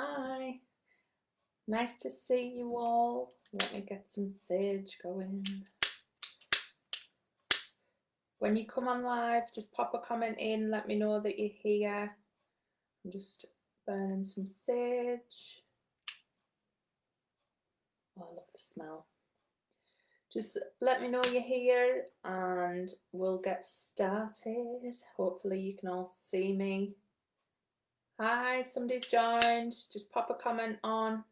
Hi, nice to see you all. Let me get some sage going. When you come on live, just pop a comment in, let me know that you're here. I'm just burning some sage. Oh, I love the smell. Just let me know you're here and we'll get started. Hopefully you can all see me. Hi, somebody's joined. Just pop a comment on.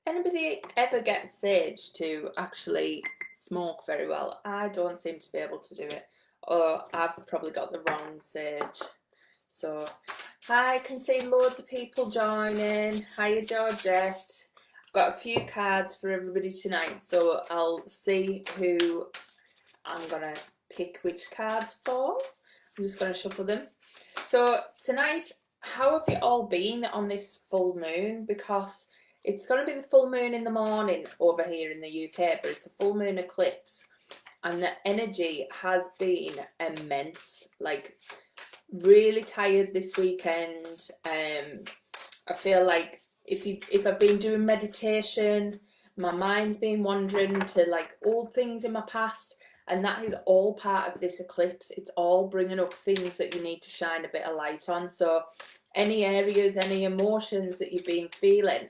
Anybody ever get sage to actually smoke very well? I don't seem to be able to do it. Or I've probably got the wrong sage. So, hi, I can see loads of people joining. Hiya, Georgette. I've got a few cards for everybody tonight, so I'll see who I'm going to pick which cards for. I'm just going to shuffle them. So, tonight, how have you all been on this full moon? Because it's going to be the full moon in the morning over here in the UK, but it's a full moon eclipse. And the energy has been immense. Like, really tired this weekend. I feel like if I've been doing meditation, my mind's been wandering to like old things in my past. And that is all part of this eclipse. It's all bringing up things that you need to shine a bit of light on. So any areas, any emotions that you've been feeling,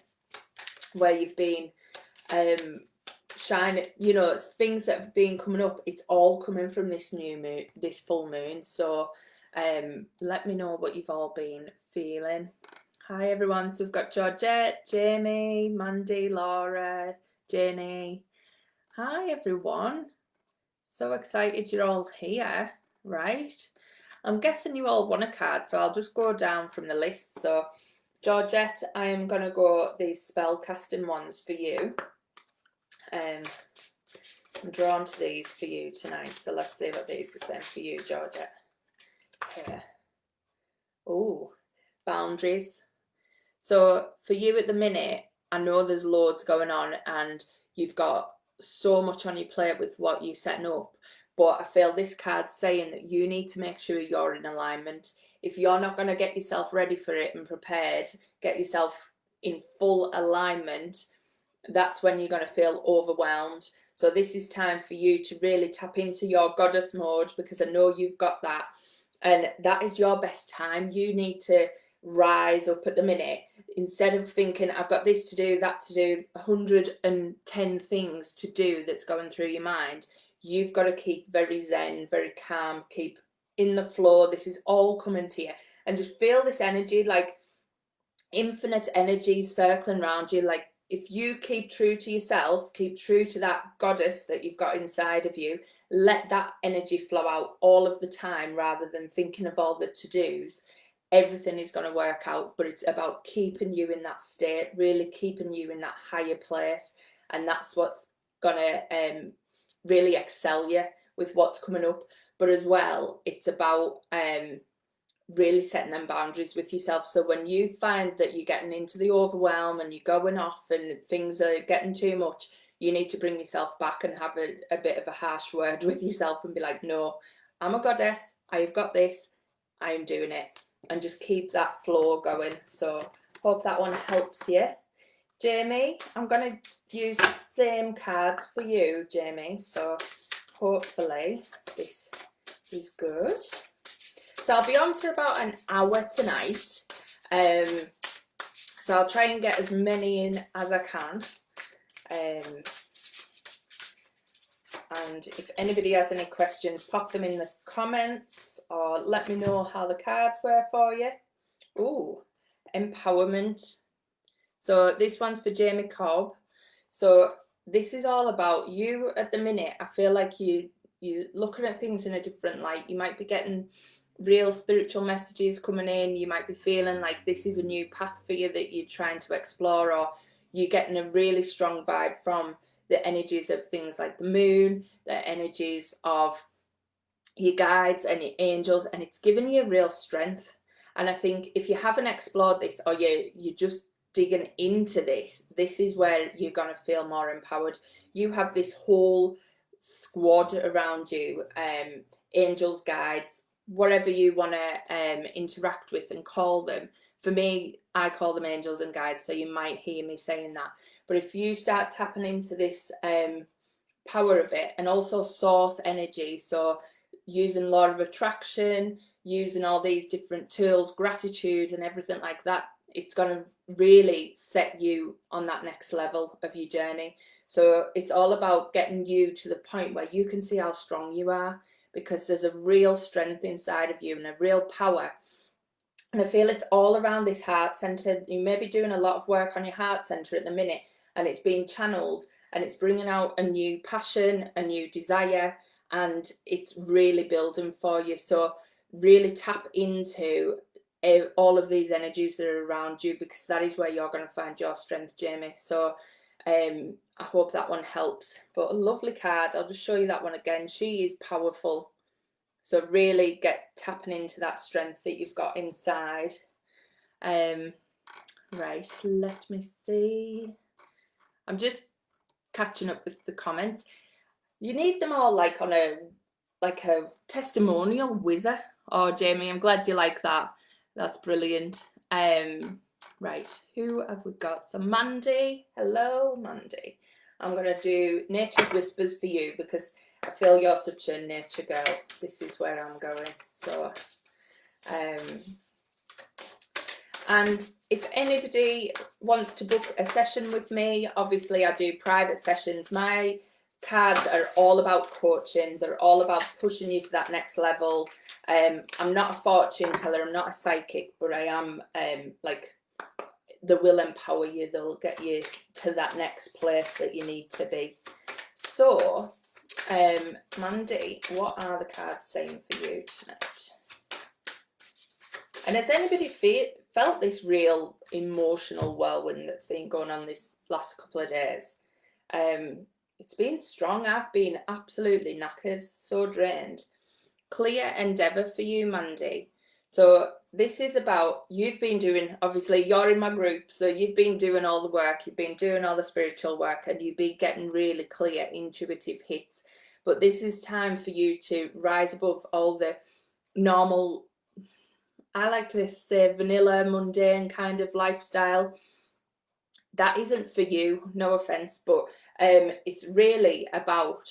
where you've been shining, you know, things that have been coming up, it's all coming from this new moon, this full moon. So let me know what you've all been feeling. Hi everyone, so we've got Georgette, Jamie, Mandy, Laura, Jenny. Hi everyone, so excited you're all here, right? I'm guessing you all want a card, so I'll just go down from the list. So Georgette, I am going to go these spell casting ones for you. I'm drawn to these for you tonight, so let's see what these are saying for you, Georgette. Here. Oh, boundaries. So for you at the minute, I know there's loads going on and you've got so much on your plate with what you're setting up, but I feel this card's saying that you need to make sure you're in alignment. If you're not going to get yourself ready for it and prepared, get yourself in full alignment, that's when you're going to feel overwhelmed. So this is time for you to really tap into your goddess mode, because I know you've got that, and that is your best time. You need to rise up at the minute. Instead of thinking I've got this to do, that to do, 110 things to do that's going through your mind, you've got to keep very zen, very calm, keep in the flow. This is all coming to you, and just feel this energy, like infinite energy circling around you. Like if you keep true to yourself, keep true to that goddess that you've got inside of you, let that energy flow out all of the time rather than thinking of all the to-dos, everything is going to work out. But it's about keeping you in that state, really keeping you in that higher place, and that's what's going to really excel you with what's coming up. But as well, it's about really setting them boundaries with yourself. So when you find that you're getting into the overwhelm and you're going off and things are getting too much, you need to bring yourself back and have a bit of a harsh word with yourself and be like, no, I'm a goddess, I've got this, I'm doing it, and just keep that flow going. So hope that one helps you. Jamie, I'm going to use the same cards for you, Jamie, so hopefully this is good. So I'll be on for about an hour tonight. So I'll try and get as many in as I can. And if anybody has any questions, pop them in the comments or let me know how the cards were for you. Ooh, empowerment. So this one's for Jamie Cobb. So this is all about you at the minute. I feel like you're looking at things in a different light. You might be getting real spiritual messages coming in. You might be feeling like this is a new path for you that you're trying to explore, or you're getting a really strong vibe from the energies of things like the moon, the energies of your guides and your angels, and it's giving you real strength. And I think if you haven't explored this, or you're just digging into this is where you're going to feel more empowered. You have this whole squad around you, angels, guides, whatever you want to interact with and call them. For me, I call them angels and guides, so you might hear me saying that. But if you start tapping into this power of it, and also source energy, so using law of attraction, using all these different tools, gratitude and everything like that, it's going to really set you on that next level of your journey. So it's all about getting you to the point where you can see how strong you are, because there's a real strength inside of you and a real power. And I feel it's all around this heart center. You may be doing a lot of work on your heart center at the minute, and it's being channeled, and it's bringing out a new passion, a new desire, and it's really building for you. So really tap into all of these energies that are around you, because that is where you're going to find your strength, Jamie. So I hope that one helps. But a lovely card. I'll just show you that one again. She is powerful. So really get tapping into that strength that you've got inside. Right, let me see. I'm just catching up with the comments. You need them all like on a testimonial whizzer. Oh, Jamie, I'm glad you like that. That's brilliant. Right, who have we got? So Mandy. Hello, Mandy. I'm going to do Nature's Whispers for you, because I feel you're such a nature girl. This is where I'm going. So, and if anybody wants to book a session with me, obviously I do private sessions. My cards are all about coaching. They're all about pushing you to that next level. I'm not a fortune teller. I'm not a psychic, but I am like, they will empower you. They'll get you to that next place that you need to be. So, Mandy, what are the cards saying for you tonight? And has anybody felt this real emotional whirlwind that's been going on this last couple of days? It's been strong. I've been absolutely knackered, so drained. Clear endeavour for you, Mandy. So this is about, you've been doing, obviously you're in my group, so you've been doing all the work, you've been doing all the spiritual work, and you've been getting really clear, intuitive hits. But this is time for you to rise above all the normal, I like to say vanilla, mundane kind of lifestyle. That isn't for you, no offense, but it's really about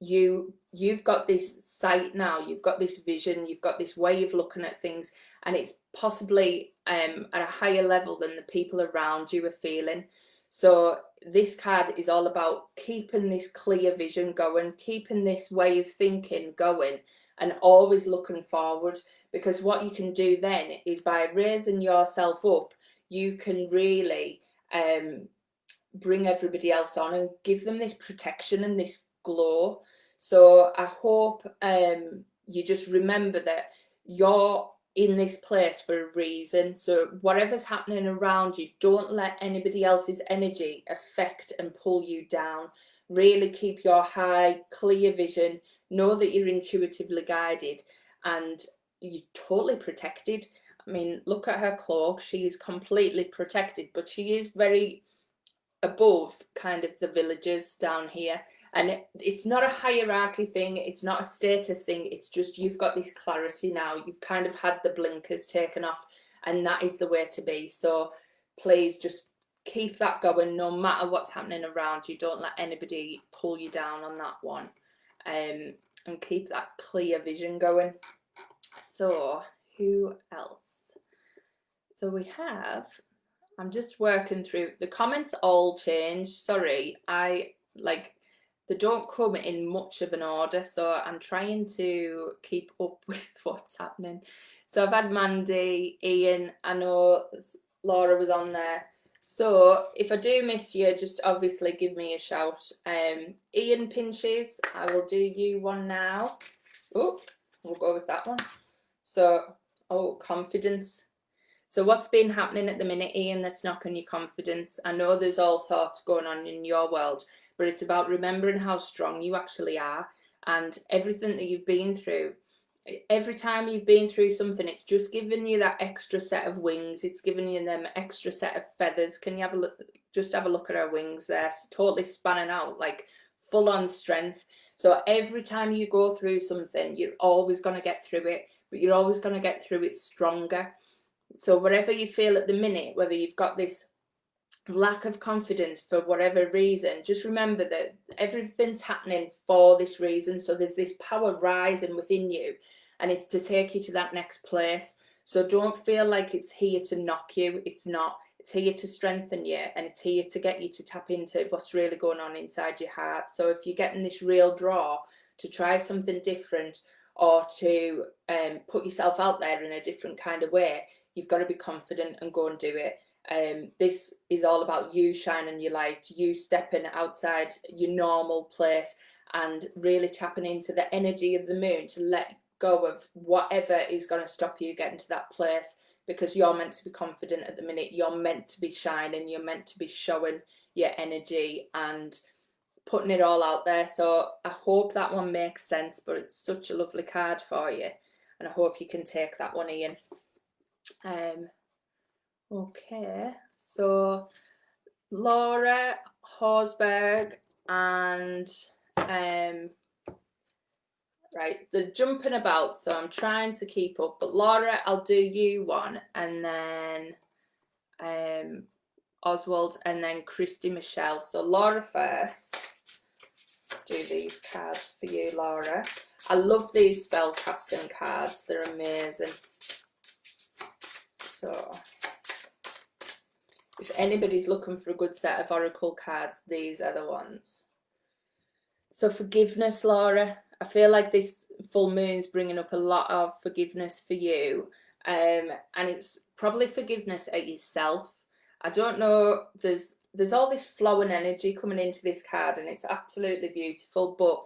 you. You've got this sight now, you've got this vision, you've got this way of looking at things, and it's possibly at a higher level than the people around you are feeling. So this card is all about keeping this clear vision going, keeping this way of thinking going, and always looking forward. Because what you can do then is, by raising yourself up, you can really bring everybody else on and give them this protection and this glow. So I hope you just remember that you're in this place for a reason. So whatever's happening around you, don't let anybody else's energy affect and pull you down. Really keep your high, clear vision. Know that you're intuitively guided and you're totally protected. I mean, look at her cloak. She is completely protected, but she is very above kind of the villagers down here. And it's not a hierarchy thing, it's not a status thing, it's just you've got this clarity now. You've kind of had the blinkers taken off, and that is the way to be. So please just keep that going, no matter what's happening around you. Don't let anybody pull you down on that one, and keep that clear vision going. So who else? So we have, I'm just working through the comments. All changed, sorry, they don't come in much of an order, so I'm trying to keep up with what's happening. So I've had Mandy, Ian, I know Laura was on there. So if I do miss you, just obviously give me a shout. Ian Pinches, I will do you one now. Oh, we'll go with that one. So, confidence. So what's been happening at the minute, Ian, that's knocking your confidence? I know there's all sorts going on in your world, but it's about remembering how strong you actually are, and everything that you've been through. Every time you've been through something, it's just giving you that extra set of wings. It's giving you them extra set of feathers. Can you have a look? Just have a look at her wings there. It's totally spanning out, like full on strength. So every time you go through something, you're always going to get through it, but you're always going to get through it stronger. So whatever you feel at the minute, whether you've got this lack of confidence for whatever reason, just remember that everything's happening for this reason. So there's this power rising within you, and it's to take you to that next place. So don't feel like it's here to knock you. It's not. It's here to strengthen you, and it's here to get you to tap into what's really going on inside your heart. So if you're getting this real draw to try something different, or to put yourself out there in a different kind of way, you've got to be confident and go and do it. This is all about you shining your light, you stepping outside your normal place and really tapping into the energy of the moon to let go of whatever is going to stop you getting to that place, because you're meant to be confident at the minute. You're meant to be shining, you're meant to be showing your energy and putting it all out there. So I hope that one makes sense, but it's such a lovely card for you, and I hope you can take that one in. Okay, so Laura Horsberg and right, they're jumping about, so I'm trying to keep up. But Laura, I'll do you one, and then Oswald, and then Christy Michelle. So Laura first. Do these cards for you, Laura. I love these spell casting cards. They're amazing. So if anybody's looking for a good set of oracle cards, these are the ones. So forgiveness, Laura. I feel like this full moon's bringing up a lot of forgiveness for you. And it's probably forgiveness at yourself. I don't know, there's all this flowing energy coming into this card, and it's absolutely beautiful, but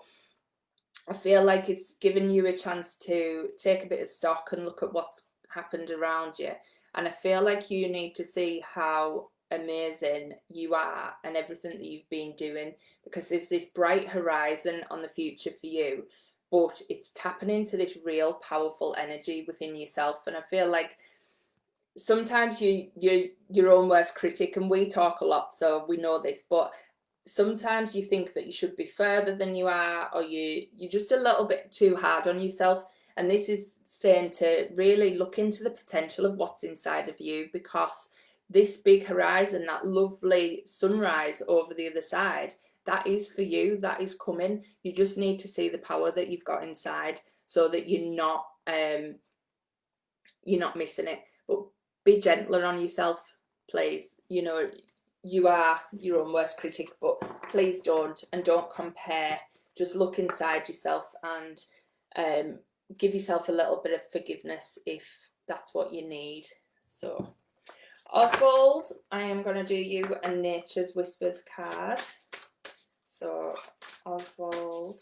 I feel like it's giving you a chance to take a bit of stock and look at what's happened around you. And I feel like you need to see how amazing you are and everything that you've been doing, because there's this bright horizon on the future for you, but it's tapping into this real powerful energy within yourself. And I feel like sometimes you're your own worst critic, and we talk a lot, so we know this, but sometimes you think that you should be further than you are, or you're just a little bit too hard on yourself. And this is saying to really look into the potential of what's inside of you, because this big horizon, that lovely sunrise over the other side, that is for you, that is coming. You just need to see the power that you've got inside, so that you're not missing it. But be gentler on yourself, please. You know, you are your own worst critic, but please don't compare. Just look inside yourself and give yourself a little bit of forgiveness if that's what you need. So Oswald, I am going to do you a Nature's Whispers card. So Oswald.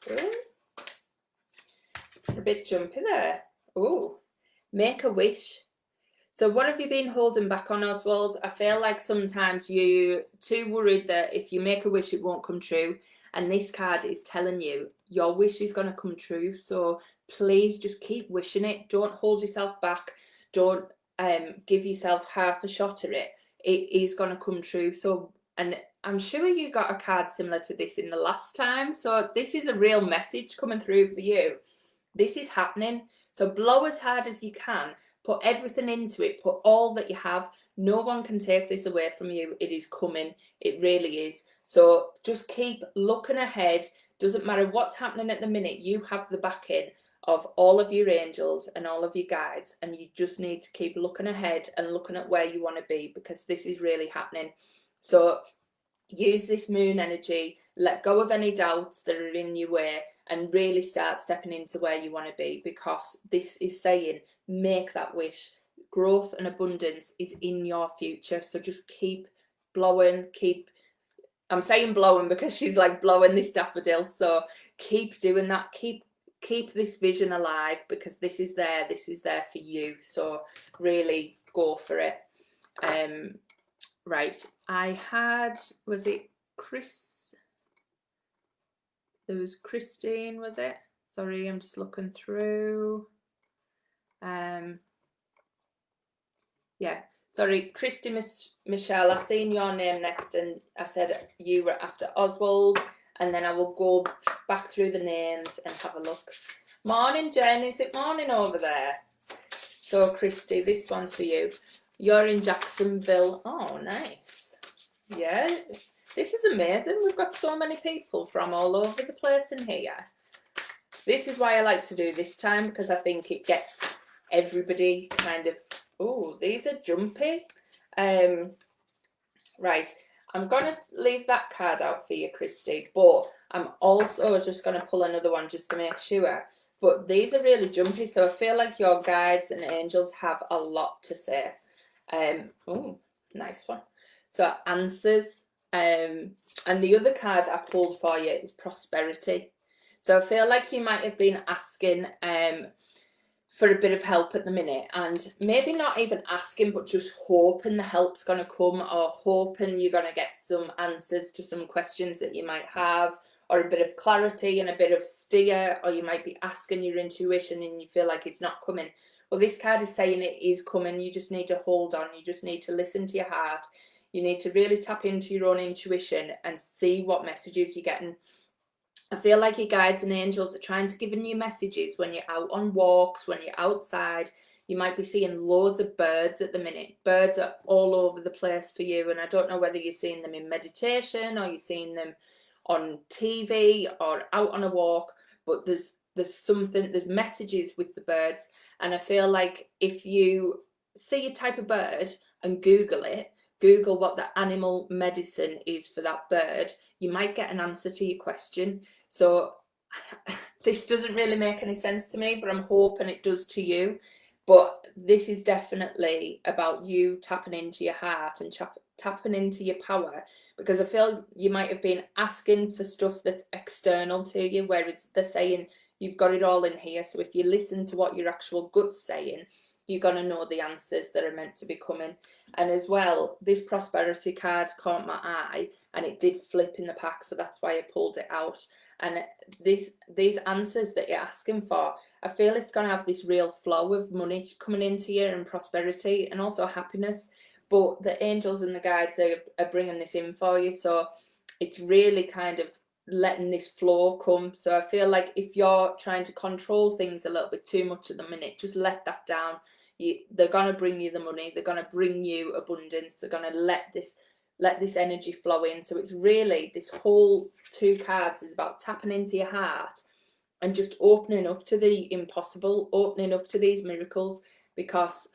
Ooh. A bit jumpy there. Oh, make a wish. So what have you been holding back on, Oswald? I feel like sometimes you're too worried that if you make a wish, it won't come true. And this card is telling you your wish is going to come true. So please just keep wishing it. Don't hold yourself back. Don't give yourself half a shot at it. It is going to come true. So, and I'm sure you got a card similar to this in the last time. So this is a real message coming through for you. This is happening. So blow as hard as you can. Put everything into it. Put all that you have. No one can take this away from you. It is coming. It really is. So just keep looking ahead. Doesn't matter what's happening at the minute. You have the backing of all of your angels and all of your guides. And you just need to keep looking ahead and looking at where you want to be, because this is really happening. So use this moon energy. Let go of any doubts that are in your way, and really start stepping into where you want to be, because this is saying make that wish. Growth and abundance is in your future. So just keep blowing, I'm saying blowing because she's like blowing this daffodil. So keep doing that. Keep this vision alive, because this is there for you. So really go for it. Right. I had, was it Chris? There was Christine, was it? Sorry, I'm just looking through. Yeah, sorry, Christy Michelle. I seen your name next, and I said you were after Oswald, and then I will go back through the names and have a look. Morning, Jen. Is it morning over there? So, Christy, this one's for you. You're in Jacksonville. Oh, nice. Yeah, this is amazing. We've got so many people from all over the place in here. This is why I like to do this time, because I think it gets everybody kind of... Oh, these are jumpy. Right, I'm going to leave that card out for you, Christy, but I'm also just going to pull another one just to make sure. But these are really jumpy, so I feel like your guides and angels have a lot to say. Oh, nice one. So answers, and the other card I pulled for you is prosperity. So I feel like you might have been asking for a bit of help at the minute, and maybe not even asking, but just hoping the help's going to come, or hoping you're going to get some answers to some questions that you might have, or a bit of clarity and a bit of steer, or you might be asking your intuition and you feel like it's not coming. Well, this card is saying it is coming. You just need to hold on. You just need to listen to your heart. You need to really tap into your own intuition and see what messages you're getting. I feel like your guides and angels are trying to give you messages when you're out on walks, when you're outside. You might be seeing loads of birds at the minute. Birds are all over the place for you, and I don't know whether you're seeing them in meditation or you're seeing them on TV or out on a walk, but there's messages with the birds. And I feel like if you see a type of bird and Google it, Google what the animal medicine is for that bird, you might get an answer to your question. So this doesn't really make any sense to me, but I'm hoping it does to you. But this is definitely about you tapping into your heart and tapping into your power, because I feel you might have been asking for stuff that's external to you, whereas they're saying you've got it all in here. So if you listen to what your actual gut's saying, you're going to know the answers that are meant to be coming. And as well, this prosperity card caught my eye, and it did flip in the pack, so that's why I pulled it out. And these answers that you're asking for, I feel it's going to have this real flow of money coming into you, and prosperity, and also happiness. But the angels and the guides are bringing this in for you, so it's really kind of letting this flow come. So I feel like if you're trying to control things a little bit too much at the minute, just let that down. They're going to bring you the money, they're going to bring you abundance, they're going to let this energy flow in. So it's really, this whole two cards is about tapping into your heart and just opening up to the impossible, opening up to these miracles, because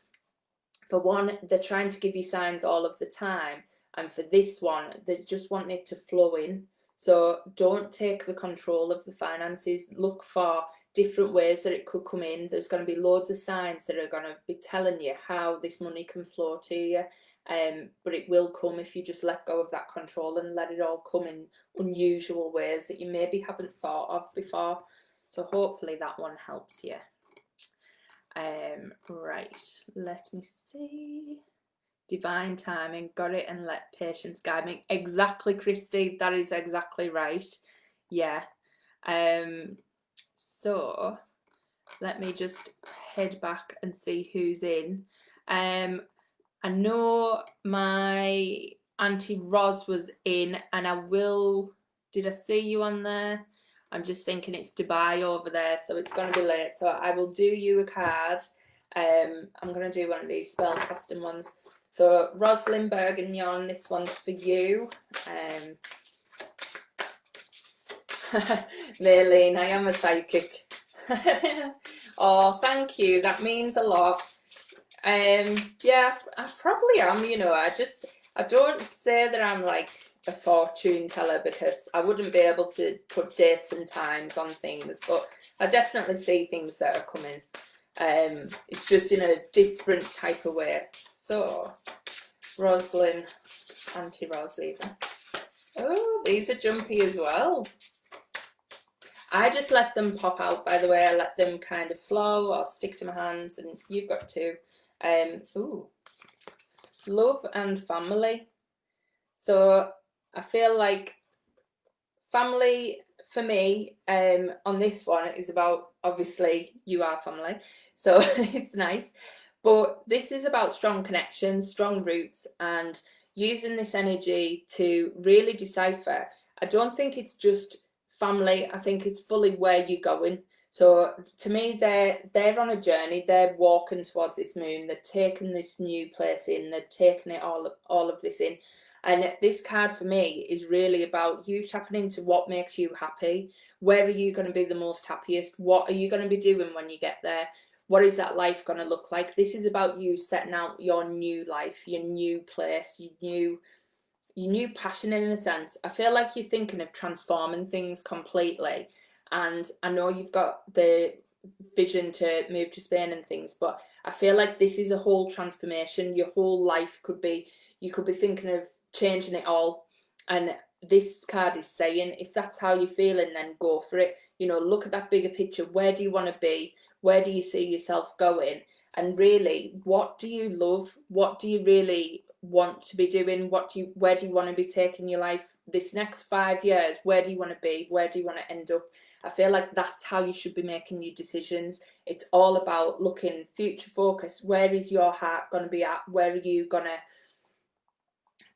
for one, they're trying to give you signs all of the time, and for this one, they just want it to flow in. So don't take the control of the finances. Look for different ways that it could come in. There's going to be loads of signs that are going to be telling you how this money can flow to you. But it will come if you just let go of that control and let it all come in unusual ways that you maybe haven't thought of before. So hopefully that one helps you. Right, let me see. Divine timing, got it, and let patience guide me. Exactly, Christy, that is exactly right. Yeah. So let me just head back and see who's in. I know my Auntie Roz was in, and did I see you on there? I'm just thinking it's Dubai over there, so it's going to be late. So I will do you a card. I'm going to do one of these spell casting ones. So Rosalind Bergignon, this one's for you. Maylene, I am a psychic. Oh, thank you. That means a lot. Yeah, I probably am, you know. I don't say that I'm like a fortune teller, because I wouldn't be able to put dates and times on things, but I definitely see things that are coming. It's just in a different type of way. So, Rosalind, Auntie Ros even. Oh, these are jumpy as well. I just let them pop out, by the way. I let them kind of flow or stick to my hands, and you've got to. Ooh, love and family. So I feel like family for me on this one is about, obviously you are family, so it's nice. But this is about strong connections, strong roots, and using this energy to really decipher. I don't think it's just family. I think it's fully where you're going. So to me, they're on a journey. They're walking towards this moon. They're taking this new place in. They're taking it all of this in. And this card for me is really about you tapping into what makes you happy. Where are you going to be the most happiest? What are you going to be doing when you get there? What is that life going to look like? This is about you setting out your new life, your new place, your new passion in a sense. I feel like you're thinking of transforming things completely. And I know you've got the vision to move to Spain and things, but I feel like this is a whole transformation. Your whole life you could be thinking of changing it all. And this card is saying, if that's how you're feeling, then go for it. You know, look at that bigger picture. Where do you want to be? Where do you see yourself going? And really, what do you love? What do you really want to be doing? Where do you want to be taking your life this next 5 years? Where do you want to be? Where do you want to end up? I feel like that's how you should be making your decisions. It's all about looking future focused. Where is your heart going to be at? Where are you going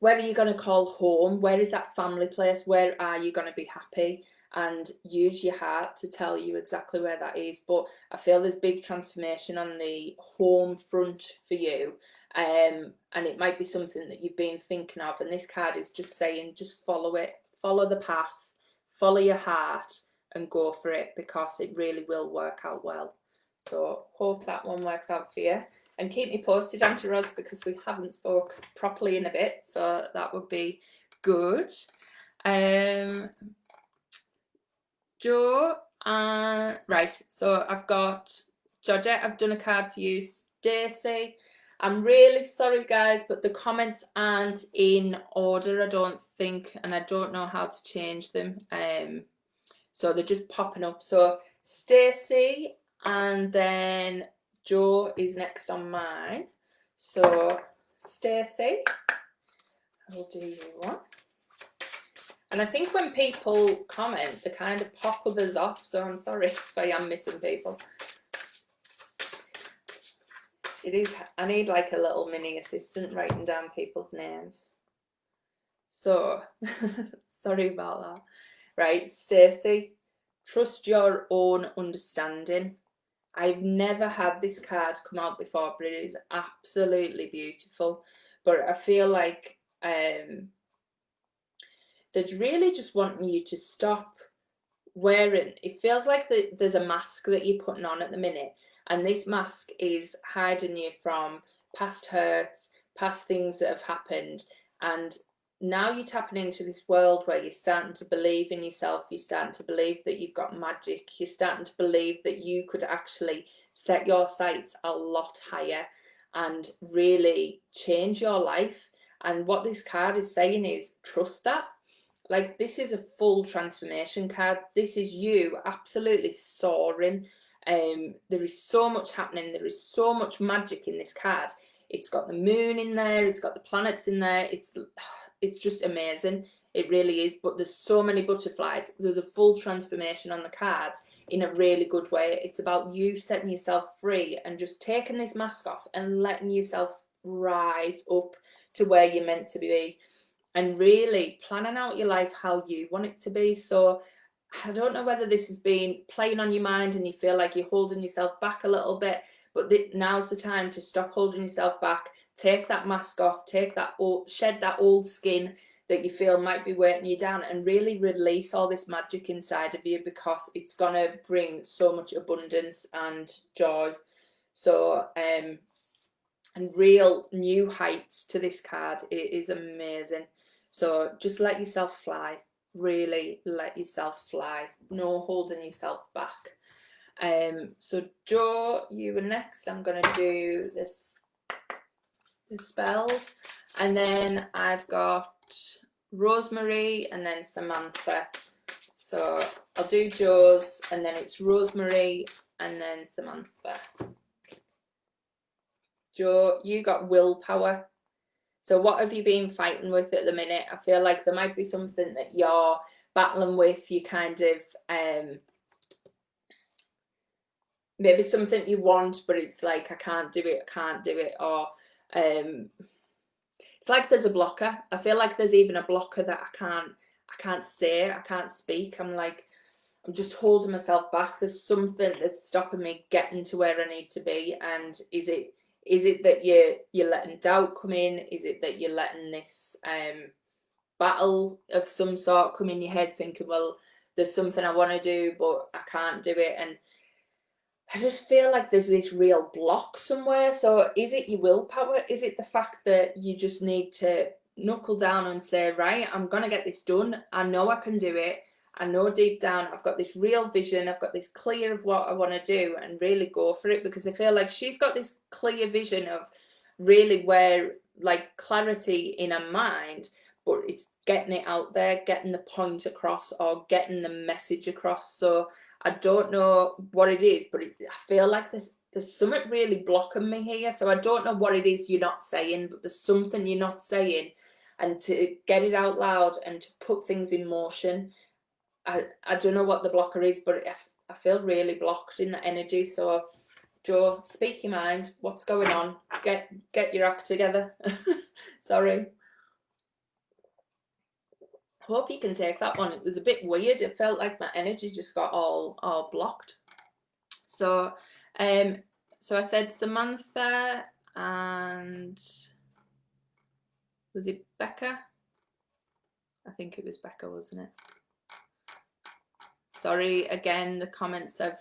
to call home? Where is that family place? Where are you going to be happy? And use your heart to tell you exactly where that is. But I feel there's big transformation on the home front for you. And it might be something that you've been thinking of. And this card is just saying, just follow it. Follow the path. Follow your heart and go for it, because it really will work out well. So hope that one works out for you. And keep me posted, Auntie Ros, because we haven't spoke properly in a bit. So that would be good. Jo, right, so I've got Georgette, I've done a card for you. Stacey, I'm really sorry guys, but the comments aren't in order, I don't think, and I don't know how to change them. So they're just popping up. So Stacey, and then Jo is next on mine. So Stacey, I'll do you one. And I think when people comment, they kind of pop others off. So I'm sorry if I am missing people. I need like a little mini assistant writing down people's names. So sorry about that. Right, Stacey, trust your own understanding. I've never had this card come out before, but it is absolutely beautiful. But I feel like they're really just wanting you to stop wearing. It feels like there's a mask that you're putting on at the minute, and this mask is hiding you from past hurts, past things that have happened, and now you're tapping into this world where you're starting to believe in yourself. You're starting to believe that you've got magic. You're starting to believe that you could actually set your sights a lot higher and really change your life. And what this card is saying is, trust that. Like, this is a full transformation card. This is you absolutely soaring. There is so much happening. There is so much magic in this card. It's got the moon in there. It's got the planets in there. It's just amazing. It really is. But there's so many butterflies. There's a full transformation on the cards in a really good way. It's about you setting yourself free and just taking this mask off and letting yourself rise up to where you're meant to be, and really planning out your life how you want it to be. So I don't know whether this has been playing on your mind and you feel like you're holding yourself back a little bit, but now's the time to stop holding yourself back. Take that mask off, shed that old skin that you feel might be weighing you down, and really release all this magic inside of you, because it's going to bring so much abundance and joy. So, and real new heights to this card. It is amazing. So just let yourself fly. Really let yourself fly. No holding yourself back. So Jo, you were next. I'm going to do the spells, and then I've got Rosemary and then Samantha. So I'll do Jo's, and then it's Rosemary and then Samantha. Jo, you got willpower. So what have you been fighting with at the minute? I feel like there might be something that you're battling with. You kind of, maybe something you want, but it's like, I can't do it. Or it's like there's a blocker. I feel like there's even a blocker that I can't say, I can't speak. I'm just holding myself back. There's something that's stopping me getting to where I need to be. And is it that you're letting doubt come in? Is it that you're letting this battle of some sort come in your head, thinking, well, there's something I want to do, but I can't do it? And I just feel like there's this real block somewhere. So is it your willpower? Is it the fact that you just need to knuckle down and say, right, I'm going to get this done. I know I can do it. I know deep down I've got this real vision. I've got this clear of what I want to do, and really go for it, because I feel like she's got this clear vision of really where, like, clarity in her mind, but it's getting it out there, getting the point across, or getting the message across. So I don't know what it is, but I feel like there's something really blocking me here. So I don't know what it is you're not saying, but there's something you're not saying. And to get it out loud and to put things in motion, I don't know what the blocker is, but I feel really blocked in that energy. So Jo, speak your mind. What's going on? Get your act together. Sorry. Hope you can take that one. It was a bit weird. It felt like my energy just got all blocked. So I said Samantha, and was it Becca? I think it was Becca, wasn't it? Sorry, again, the comments have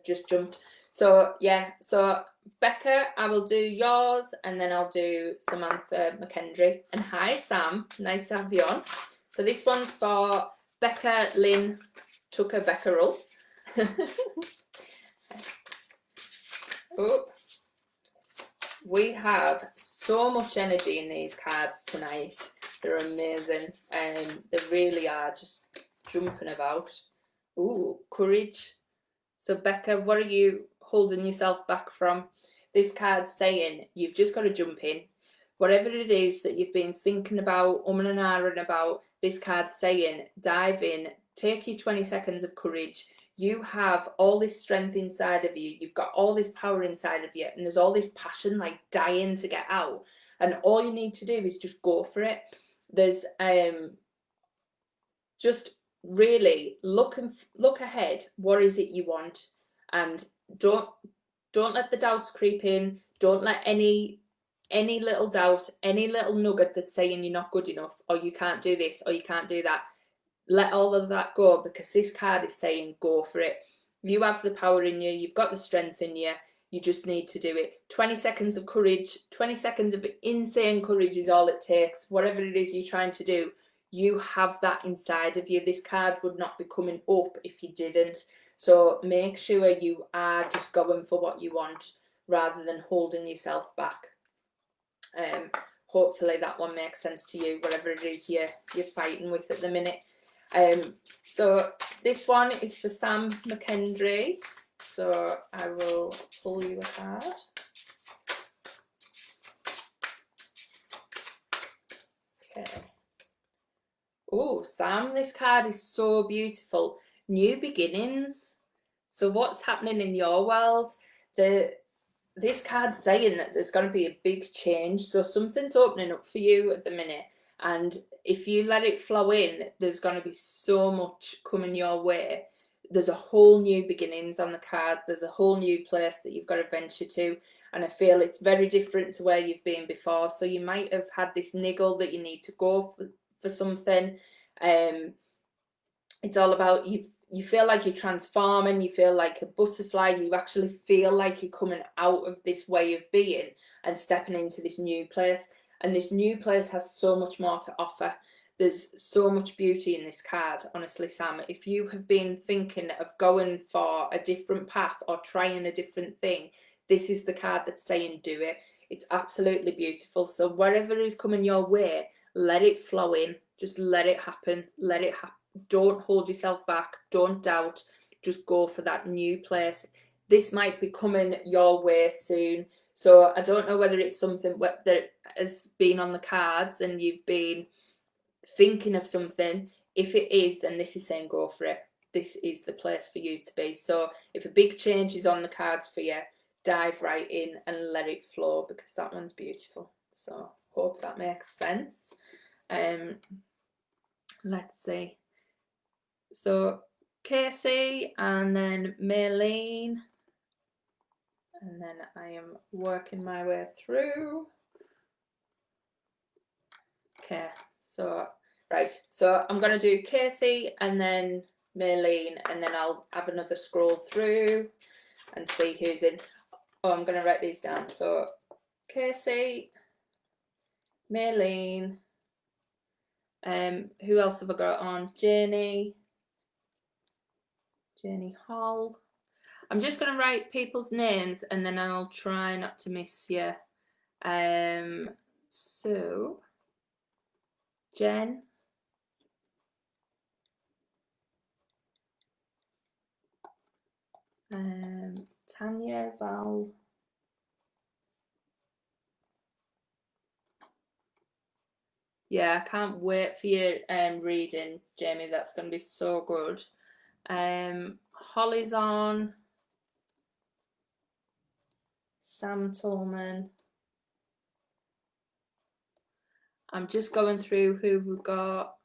just jumped. So yeah, so Becca, I will do yours, and then I'll do Samantha McKendry. And hi, Sam, nice to have you on. So this one's for Becca Lynn Tucker Beckerell. Oh, we have so much energy in these cards tonight. They're amazing, and they really are just jumping about. Ooh, courage. So Becca, what are you holding yourself back from? This card's saying you've just got to jump in. Whatever it is that you've been thinking about, and ahhing about, this card's saying dive in, take your 20 seconds of courage. You have all this strength inside of you. You've got all this power inside of you, and there's all this passion like dying to get out. And all you need to do is just go for it. There's just really look ahead. What is it you want? And don't let the doubts creep in. Don't let any little doubt, any little nugget that's saying you're not good enough, or you can't do this, or you can't do that. Let all of that go, because this card is saying go for it. You have the power in you. You've got the strength in you. You just need to do it. 20 seconds of courage, 20 seconds of insane courage is all it takes. Whatever it is you're trying to do, you have that inside of you. This card would not be coming up if you didn't. So make sure you are just going for what you want rather than holding yourself back. Hopefully that one makes sense to you, whatever it is you're fighting with at the minute. So this one is for Sam McKendry. So I will pull you a card. Okay. Oh, Sam, this card is so beautiful. New beginnings. So what's happening in your world? This card's saying that there's going to be a big change. So something's opening up for you at the minute. And if you let it flow in, there's going to be so much coming your way. There's a whole new beginnings on the card. There's a whole new place that you've got to venture to. And I feel it's very different to where you've been before. So you might have had this niggle that you need to go for something. It's all about you feel like you're transforming. You feel like a butterfly. You actually feel like you're coming out of this way of being and stepping into this new place. And this new place has so much more to offer. There's so much beauty in this card, honestly, Sam. If you have been thinking of going for a different path or trying a different thing, this is the card that's saying do it. It's absolutely beautiful. So whatever is coming your way, let it flow in. Just let it happen. Let it happen. Don't hold yourself back. Don't doubt. Just go for that new place. This might be coming your way soon. So I don't know whether it's something that has been on the cards and you've been thinking of something. If it is, then this is saying go for it. This is the place for you to be. So if a big change is on the cards for you, dive right in and let it flow, because that one's beautiful. So hope that makes sense. let's see. So Casey and then Maylene. And then I am working my way through. Okay, so right, so I'm gonna do Casey and then Maylene, and then I'll have another scroll through and see who's in. Oh, I'm gonna write these down. So Casey, Maylene, who else have I got on? Janie Hall. I'm just gonna write people's names and then I'll try not to miss you. So Jen, Tanya, Val, yeah, I can't wait for your reading, Jamie. That's going to be so good. Holly's on. Sam Tolman. I'm just going through who we've got.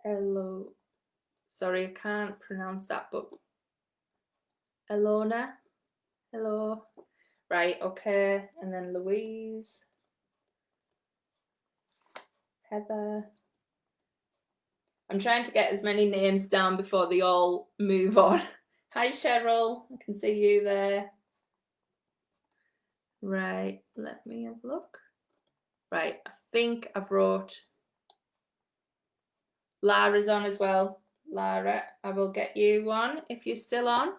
Hello. Sorry, I can't pronounce that, but Elona. Hello. Right, okay. And then Louise. Heather. I'm trying to get as many names down before they all move on. Hi, Cheryl. I can see you there. Right, let me have a look. Right, I think I've wrote Lara's on as well. Lara, I will get you one if you're still on.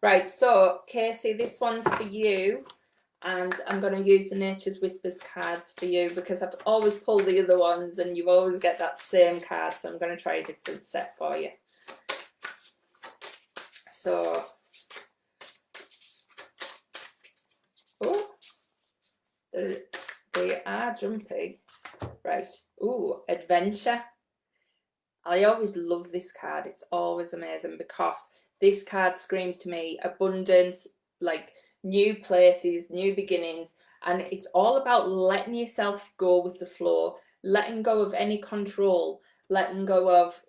Right, so Casey, this one's for you. And I'm going to use the Nature's Whispers cards for you because I've always pulled the other ones and you always get that same card. So I'm going to try a different set for you. So, oh, they are jumpy. Right, ooh, Adventure. I always love this card. It's always amazing because this card screams to me abundance, like new places, new beginnings, and it's all about letting yourself go with the flow, letting go of any control, letting go of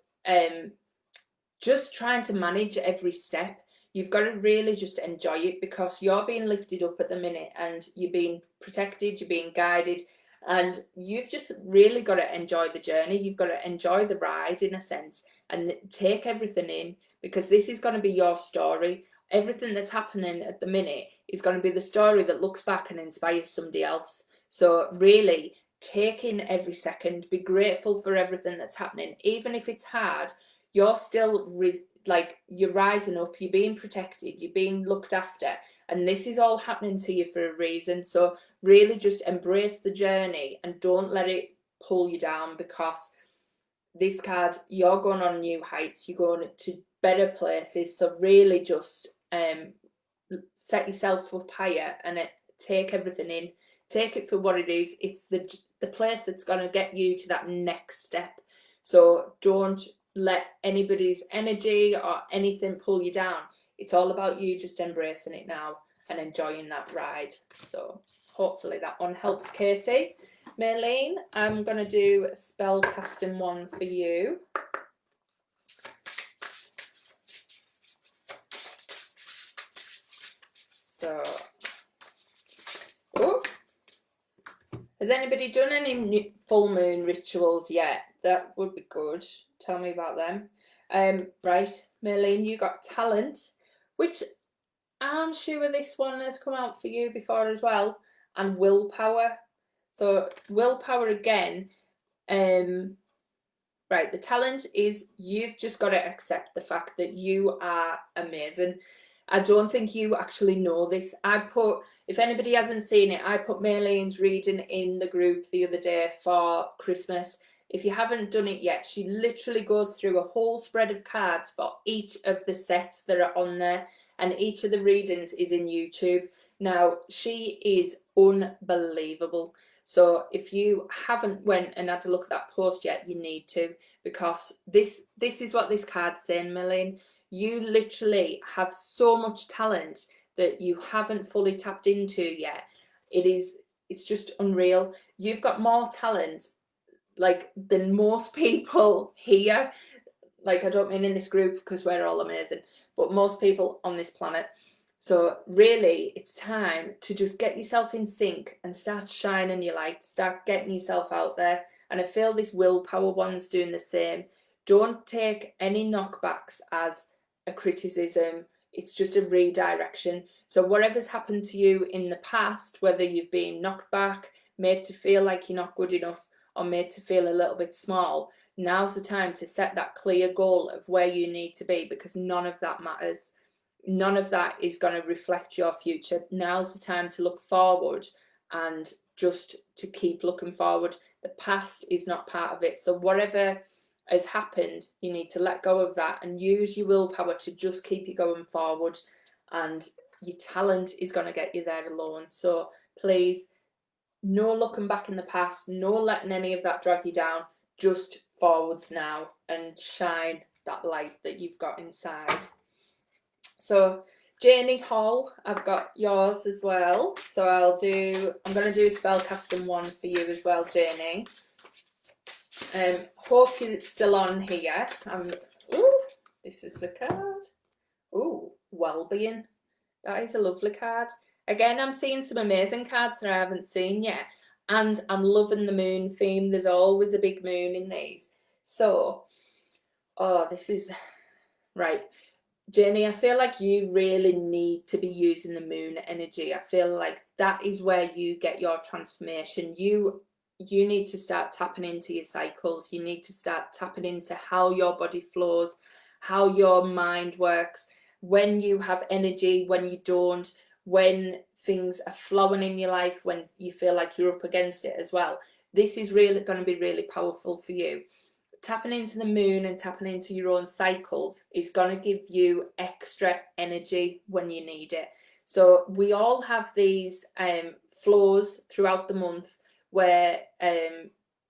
just trying to manage every step. You've got to really just enjoy it because you're being lifted up at the minute and you're being protected, you're being guided, and you've just really got to enjoy the journey. You've got to enjoy the ride in a sense and take everything in because this is going to be your story. Everything that's happening at the minute is going to be the story that looks back and inspires somebody else. So really take in every second, be grateful for everything that's happening. Even if it's hard, you're still you're rising up, you're being protected, you're being looked after, and this is all happening to you for a reason. So really just embrace the journey and don't let it pull you down because this card, you're going on new heights, you're going to better places. So really just set yourself up higher and take everything in, take it for what it is. It's the place that's going to get you to that next step. So don't let anybody's energy or anything pull you down. It's all about you just embracing it now and enjoying that ride. So hopefully that one helps, Casey. Maylene, I'm going to do a spell casting one for you. So, oh, has anybody done any full moon rituals yet? That would be good. Tell me about them. Right, Maylene, you got talent, which I'm sure this one has come out for you before as well, and willpower. So willpower again. Right, the talent is you've just got to accept the fact that you are amazing. I don't think you actually know this. If anybody hasn't seen it, I put Maylene's reading in the group the other day for Christmas. If you haven't done it yet, she literally goes through a whole spread of cards for each of the sets that are on there, and each of the readings is in YouTube. Now, she is unbelievable. So if you haven't went and had to look at that post yet, you need to, because this is what this card's saying, Maylene. You literally have so much talent that you haven't fully tapped into yet. It's just unreal. You've got more talent like than most people here. Like, I don't mean in this group because we're all amazing, but most people on this planet. So really, it's time to just get yourself in sync and start shining your light, start getting yourself out there. And I feel this willpower one's doing the same. Don't take any knockbacks as a criticism. It's just a redirection. So whatever's happened to you in the past, whether you've been knocked back, made to feel like you're not good enough, or made to feel a little bit small, now's the time to set that clear goal of where you need to be, because none of that matters. None of that is going to reflect your future. Now's the time to look forward and just to keep looking forward. The past is not part of it. So whatever has happened, you need to let go of that and use your willpower to just keep you going forward. And your talent is going to get you there alone. So please, no looking back in the past, no letting any of that drag you down, just forwards now and shine that light that you've got inside. So Janie Hall, I've got yours as well. So I'm going to do a spell casting one for you as well, Janie. Hope you're still on here. Ooh, this is the card. Ooh, well-being. That is a lovely card. Again, I'm seeing some amazing cards that I haven't seen yet. And I'm loving the moon theme. There's always a big moon in these. So, this is... Right. Jenny, I feel like you really need to be using the moon energy. I feel like that is where you get your transformation. You need to start tapping into your cycles. You need to start tapping into how your body flows, how your mind works, when you have energy, when you don't, when things are flowing in your life, when you feel like you're up against it as well. This is really going to be really powerful for you. Tapping into the moon and tapping into your own cycles is going to give you extra energy when you need it. So we all have these flows throughout the month where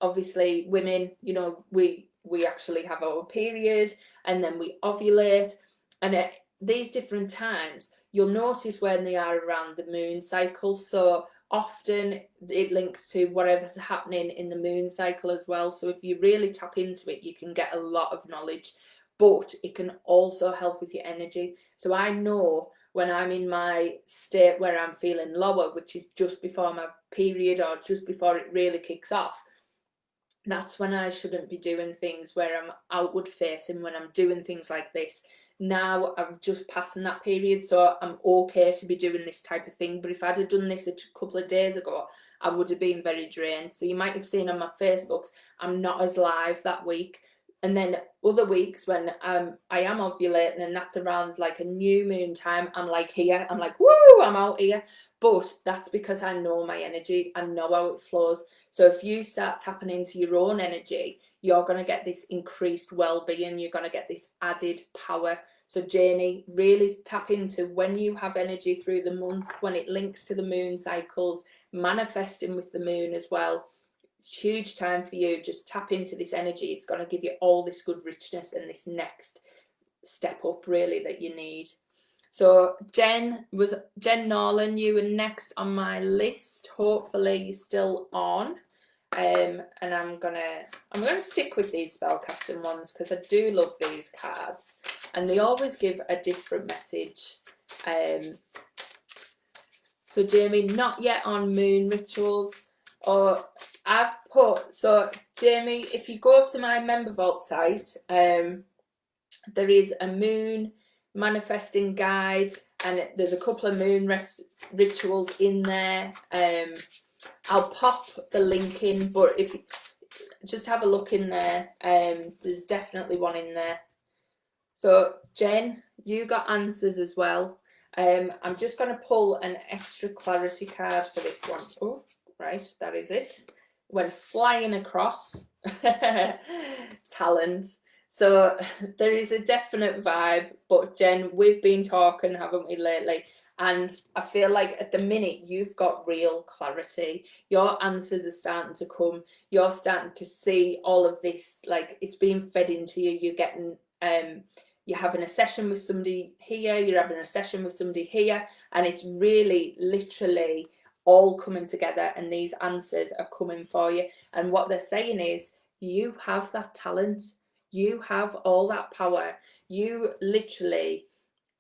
obviously women, you know, we actually have our period and then we ovulate, and at these different times you'll notice when they are around the moon cycle. So often it links to whatever's happening in the moon cycle as well. So if you really tap into it, you can get a lot of knowledge, but it can also help with your energy. So I know when I'm in my state where I'm feeling lower, which is just before my period or just before it really kicks off, that's when I shouldn't be doing things where I'm outward facing, when I'm doing things like this. Now I'm just passing that period, so I'm okay to be doing this type of thing. But if I'd have done this a couple of days ago, I would have been very drained. So you might have seen on my Facebooks, I'm not as live that week. And then other weeks when I am ovulating, and that's around like a new moon time, I'm like here, I'm like, woo, I'm out here. But that's because I know my energy, I know how it flows. So if you start tapping into your own energy, you're going to get this increased well-being, you're going to get this added power. So Janie, really tap into when you have energy through the month, when it links to the moon cycles, manifesting with the moon as well. It's a huge time for you. Just tap into this energy. It's going to give you all this good richness and this next step up really that you need. So Jen Norland, you were next on my list. Hopefully you're still on. And I'm gonna stick with these spellcasting ones because I do love these cards and they always give a different message. So Jamie, not yet on moon rituals, or I've put, so Jamie, if you go to my member vault site, there is a moon manifesting guide and there's a couple of moon rituals in there. I'll pop the link in, but if you just have a look in there, there's definitely one in there. So Jen, you got answers as well. I'm just going to pull an extra clarity card for this one. Oh, right, that is it. Went flying across. Talent. So there is a definite vibe, but Jen, we've been talking, haven't we, lately? And I feel like at the minute you've got real clarity. Your answers are starting to come. You're starting to see all of this, like it's being fed into you. You're getting, you're having a session with somebody here, you're having a session with somebody here, and it's really literally all coming together and these answers are coming for you. And what they're saying is you have that talent. You have all that power. You literally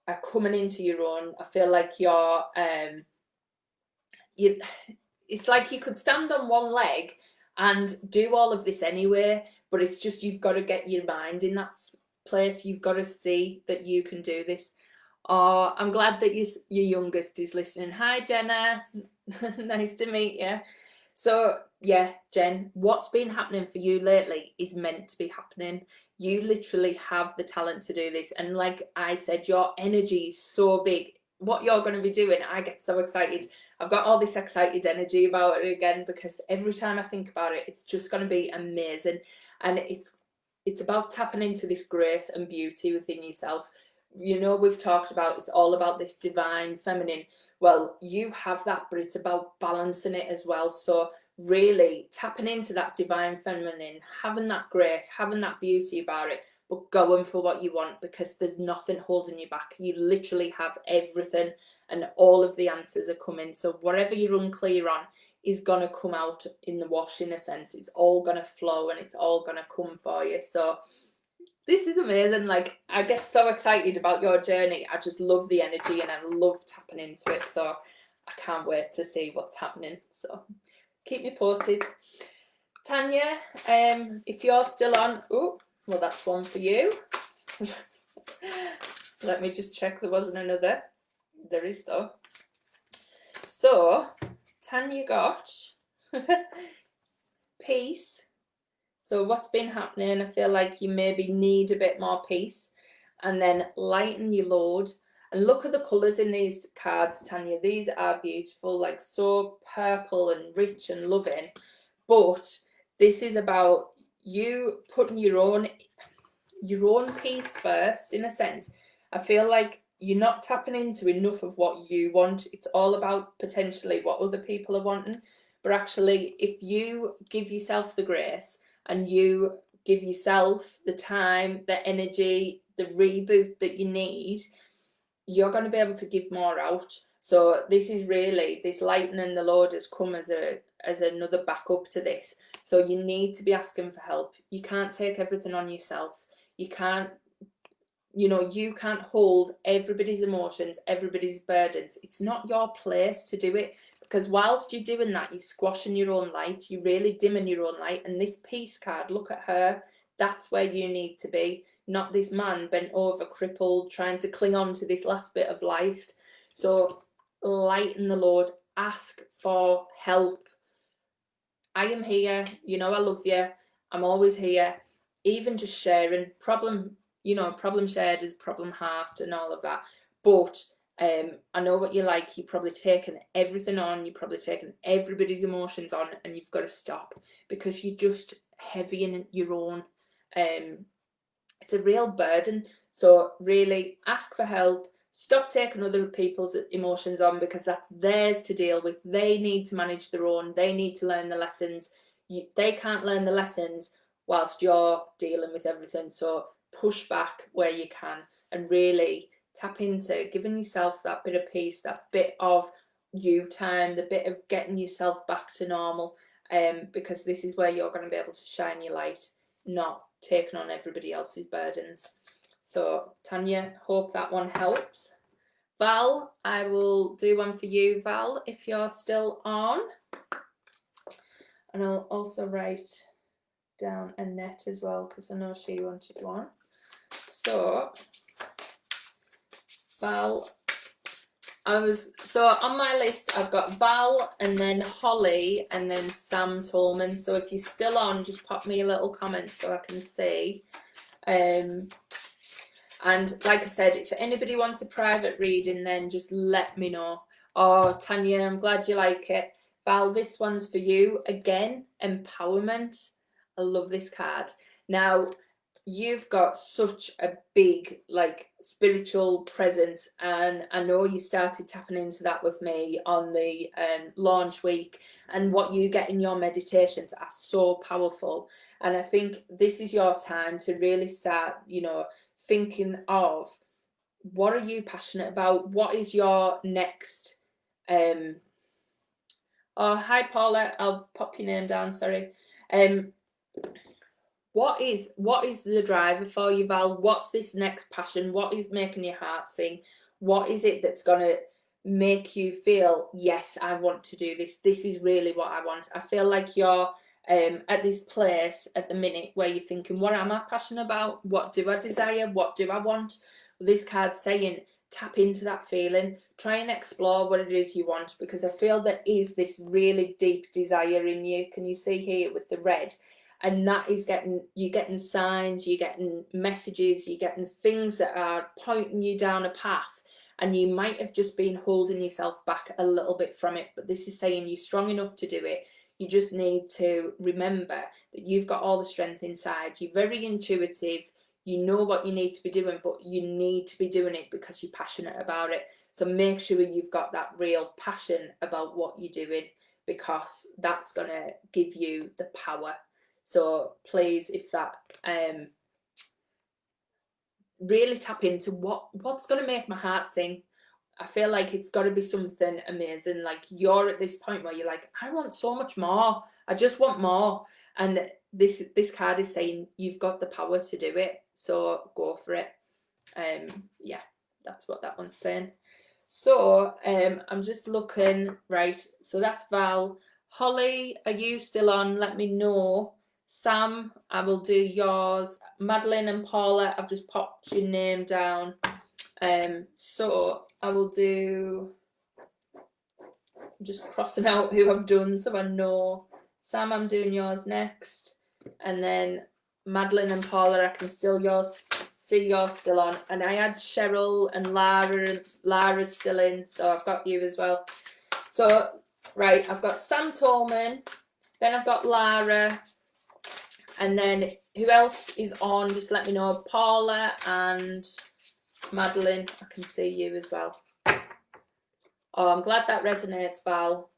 are coming into your own. I feel like it's like you could stand on one leg and do all of this anyway, but it's just you've got to get your mind in that place. You've got to see that you can do this. Oh, I'm glad that your youngest is listening. Hi, Jenna. Nice to meet you. So, yeah, Jen, what's been happening for you lately is meant to be happening. You literally have the talent to do this. And like I said, your energy is so big. What you're going to be doing, I get so excited. I've got all this excited energy about it again because every time I think about it, it's just going to be amazing. And it's about tapping into this grace and beauty within yourself. You know, we've talked about it's all about this divine feminine. Well, you have that, but it's about balancing it as well. So really tapping into that divine feminine, having that grace, having that beauty about it, but going for what you want, because there's nothing holding you back. You literally have everything and all of the answers are coming. So whatever you're unclear on is going to come out in the wash, in a sense. It's all going to flow and it's all going to come for you. So this is amazing. Like, I get so excited about your journey. I just love the energy and I love tapping into it. So I can't wait to see what's happening. So keep me posted. Tanya, if you're still on, oh, well, that's one for you. Let me just check there wasn't another. There is though. So Tanya got peace. So what's been happening, I feel like you maybe need a bit more peace, and then lighten your load. And look at the colours in these cards, Tanya. These are beautiful, like so purple and rich and loving. But this is about you putting your own peace first, in a sense. I feel like you're not tapping into enough of what you want. It's all about potentially what other people are wanting. But actually, if you give yourself the grace and you give yourself the time, the energy, the reboot that you need, you're going to be able to give more out. So this is really, this lightening the load has come as another backup to this. So you need to be asking for help. You can't take everything on yourself. You can't hold everybody's emotions, everybody's burdens. It's not your place to do it, because whilst you're doing that, you're squashing your own light. You're really dimming your own light. And this peace card, look at her. That's where you need to be, not this man bent over, crippled, trying to cling on to this last bit of life. So lighten the load. Ask for help. I am here. You know I love you. I'm always here. Even just sharing. Problem shared is problem halved and all of that. But I know what you're like. You've probably taken everything on. You've probably taken everybody's emotions on, and you've got to stop, because you're just heavy in your own. It's a real burden. So really ask for help. Stop taking other people's emotions on, because that's theirs to deal with. They need to manage their own. They need to learn the lessons. They can't learn the lessons whilst you're dealing with everything. So push back where you can and really tap into giving yourself that bit of peace, that bit of you time, the bit of getting yourself back to normal, because this is where you're going to be able to shine your light, not taking on everybody else's burdens. So Tanya, hope that one helps. Val, I will do one for you, Val, if you're still on. And I'll also write down Annette as well, because I know she wanted one. So Val, on my list I've got Val and then Holly and then Sam Tolman. So if you're still on, just pop me a little comment so I can see. And like I said, if anybody wants a private reading, then just let me know. Oh, Tanya, I'm glad you like it. Val, this one's for you. Again, empowerment. I love this card. Now, you've got such a big, spiritual presence, and I know you started tapping into that with me on the launch week, and what you get in your meditations are so powerful. And I think this is your time to really start, thinking of what are you passionate about? What is your next? Oh, hi Paula, I'll pop your name down. Sorry. What is the driver for you, Val? What's this next passion? What is making your heart sing? What is it that's going to make you feel, yes, I want to do this. This is really what I want. I feel like you're at this place at the minute where you're thinking, what am I passionate about? What do I desire? What do I want? This card's saying, tap into that feeling. Try and explore what it is you want, because I feel there is this really deep desire in you. Can you see here with the red? And that is you're getting signs, you're getting messages, you're getting things that are pointing you down a path, and you might have just been holding yourself back a little bit from it, but this is saying you're strong enough to do it. You just need to remember that you've got all the strength inside. You're very intuitive, you know what you need to be doing, but you need to be doing it because you're passionate about it. So make sure you've got that real passion about what you're doing, because that's going to give you the power. So please, if that really tap into what's going to make my heart sing. I feel like it's got to be something amazing. Like, you're at this point where you're like, I want so much more. I just want more. And this card is saying you've got the power to do it. So go for it. Yeah, that's what that one's saying. So I'm just looking, right, so that's Val. Holly, are you still on? Let me know. Sam, I will do yours. Madeline and Paula, I've just popped your name down. So I will do, I'm just crossing out who I've done so I know. Sam, I'm doing yours next. And then Madeline and Paula, I can still see yours still on. And I had Cheryl and Lara's still in, so I've got you as well. So, right, I've got Sam Tolman, then I've got Lara, and then who else is on? Just let me know. Paula and Madeline, I can see you as well. Oh, I'm glad that resonates, Val.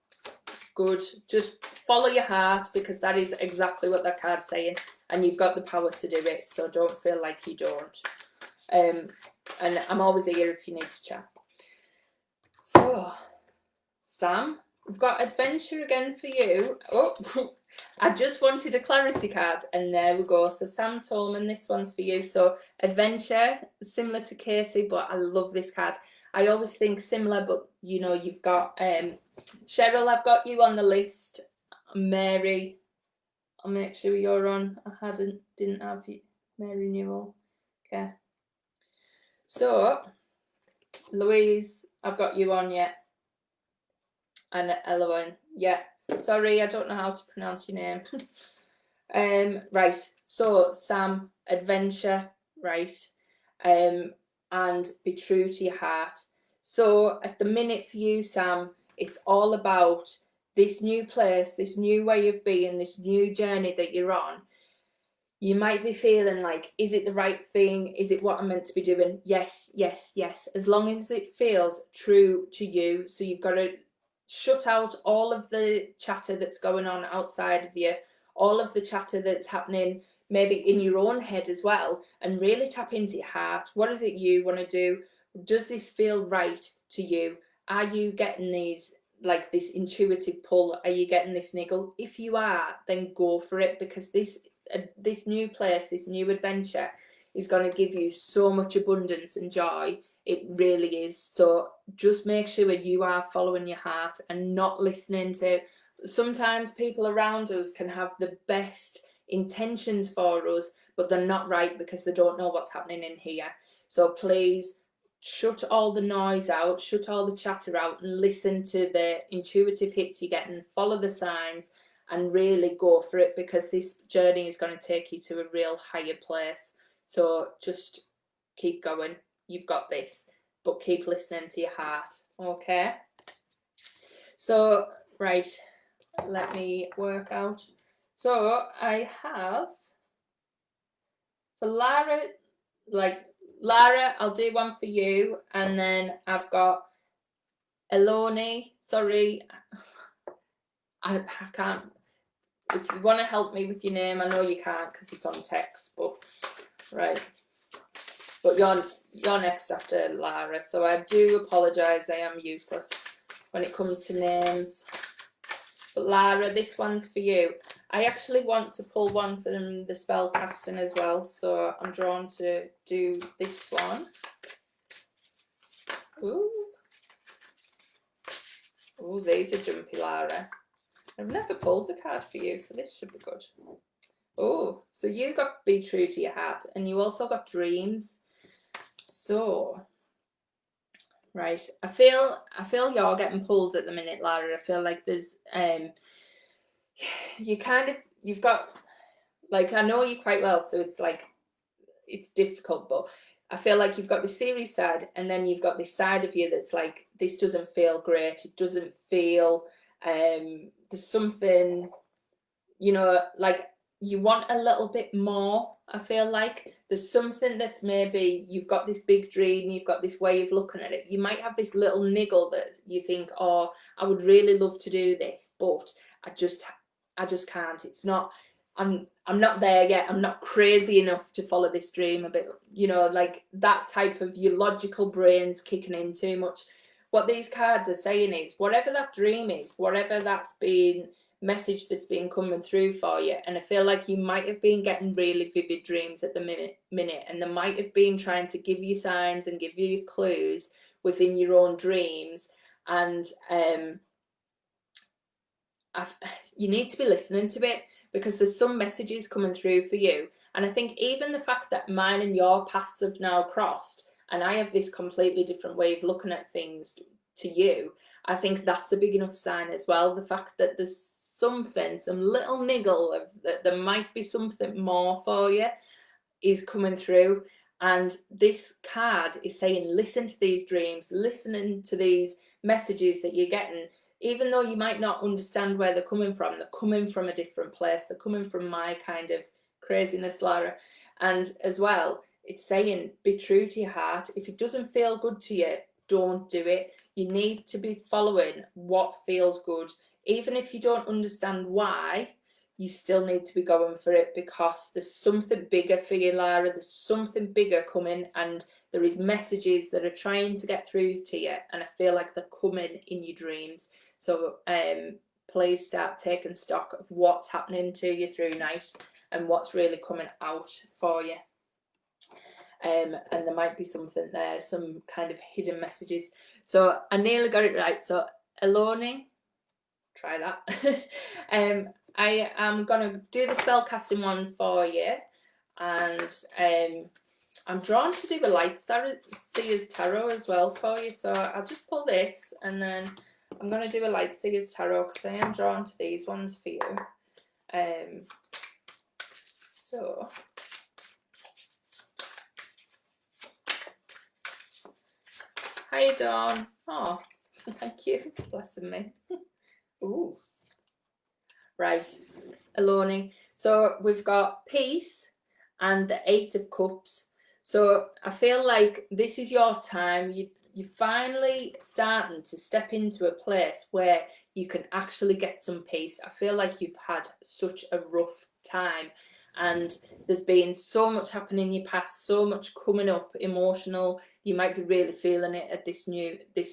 Good. Just follow your heart, because that is exactly what that card's saying, and you've got the power to do it, so don't feel like you don't. And I'm always here if you need to chat. So, Sam, we've got adventure again for you. Oh, I just wanted a clarity card, and there we go. So Sam Tolman, this one's for you. So adventure, similar to Casey, but I love this card. I always think similar, but you know, you've got Cheryl, I've got you on the list. Mary, I'll make sure you're on. I didn't have you. Mary Newell. Okay. So Louise, I've got you on yet. And Elowen, yeah. Sorry, I don't know how to pronounce your name. Right, so Sam, adventure, right, and be true to your heart. So at the minute for you, Sam, it's all about this new place, this new way of being, this new journey that you're on. You might be feeling like, is it the right thing? Is it what I'm meant to be doing? Yes, yes, yes. As long as it feels true to you. So you've got to shut out all of the chatter that's going on outside of you, all of the chatter that's happening maybe in your own head as well, and really tap into your heart. What is it you want to do? Does this feel right to you? Are you getting these, like this intuitive pull? Are you getting this niggle? If you are, then go for it, because this new place, this new adventure is going to give you so much abundance and joy. It really is. So just make sure you are following your heart and not listening to, sometimes people around us can have the best intentions for us, but they're not right because they don't know what's happening in here. So please shut all the noise out, shut all the chatter out, and listen to the intuitive hits you're getting, follow the signs, and really go for it, because this journey is going to take you to a real higher place. So just keep going. You've got this, but keep listening to your heart. Okay. So, right, let me work out. So I have, so Lara, I'll do one for you, and then I've got Eloni. Sorry, I can't. If you want to help me with your name, I know you can't because it's on text, but right. But you're next after Lara, so I do apologise. I am useless when it comes to names. But Lara, this one's for you. I actually want to pull one from the spell casting as well, so I'm drawn to do this one. Ooh. Ooh, these are jumpy, Lara. I've never pulled a card for you, so this should be good. Oh, so you got Be True to Your Heart, and you also got Dreams. So, right, I feel you're getting pulled at the minute, Lara. I feel like there's you've got, like, I know you quite well, so it's like it's difficult, but I feel like you've got the serious side, and then you've got this side of you that's like, this doesn't feel great. It doesn't feel there's something, you know, like you want a little bit more. I feel like there's something that's, maybe you've got this big dream, you've got this way of looking at it. You might have this little niggle that you think, oh, I would really love to do this, but I just can't. It's not, I'm not there yet. I'm not crazy enough to follow this dream. A bit, you know, like that type of, your logical brain's kicking in too much. What these cards are saying is, whatever that dream is, whatever that's been message that's been coming through for you, and I feel like you might have been getting really vivid dreams at the minute, and they might have been trying to give you signs and give you clues within your own dreams, and you need to be listening to it, because there's some messages coming through for you. And I think even the fact that mine and your paths have now crossed, and I have this completely different way of looking at things to you, I think that's a big enough sign as well. The fact that there's something, some little niggle of that there might be something more for you is coming through. And this card is saying, listen to these dreams, listening to these messages that you're getting. Even though you might not understand where they're coming from a different place. They're coming from my kind of craziness, Lara. And as well, it's saying, be true to your heart. If it doesn't feel good to you, don't do it. You need to be following what feels good. Even if you don't understand why, you still need to be going for it, because there's something bigger for you, Lara. There's something bigger coming, and there is messages that are trying to get through to you, and I feel like they're coming in your dreams. So please start taking stock of what's happening to you through night and what's really coming out for you. And there might be something there, some kind of hidden messages. So I nearly got it right. So Eloni, try that. I am going to do the spell casting one for you, and I'm drawn to do a Light Seer's Tarot as well for you. So I'll just pull this, and then I'm going to do a Light Seer's Tarot, because I am drawn to these ones for you. So hi, Dawn. Oh, thank you. Blessing me. Ooh. Right, Eloni. So we've got Peace and the Eight of Cups. So I feel like this is your time. You're finally starting to step into a place where you can actually get some peace. I feel like you've had such a rough time, and there's been so much happening in your past, so much coming up emotional. You might be really feeling it at this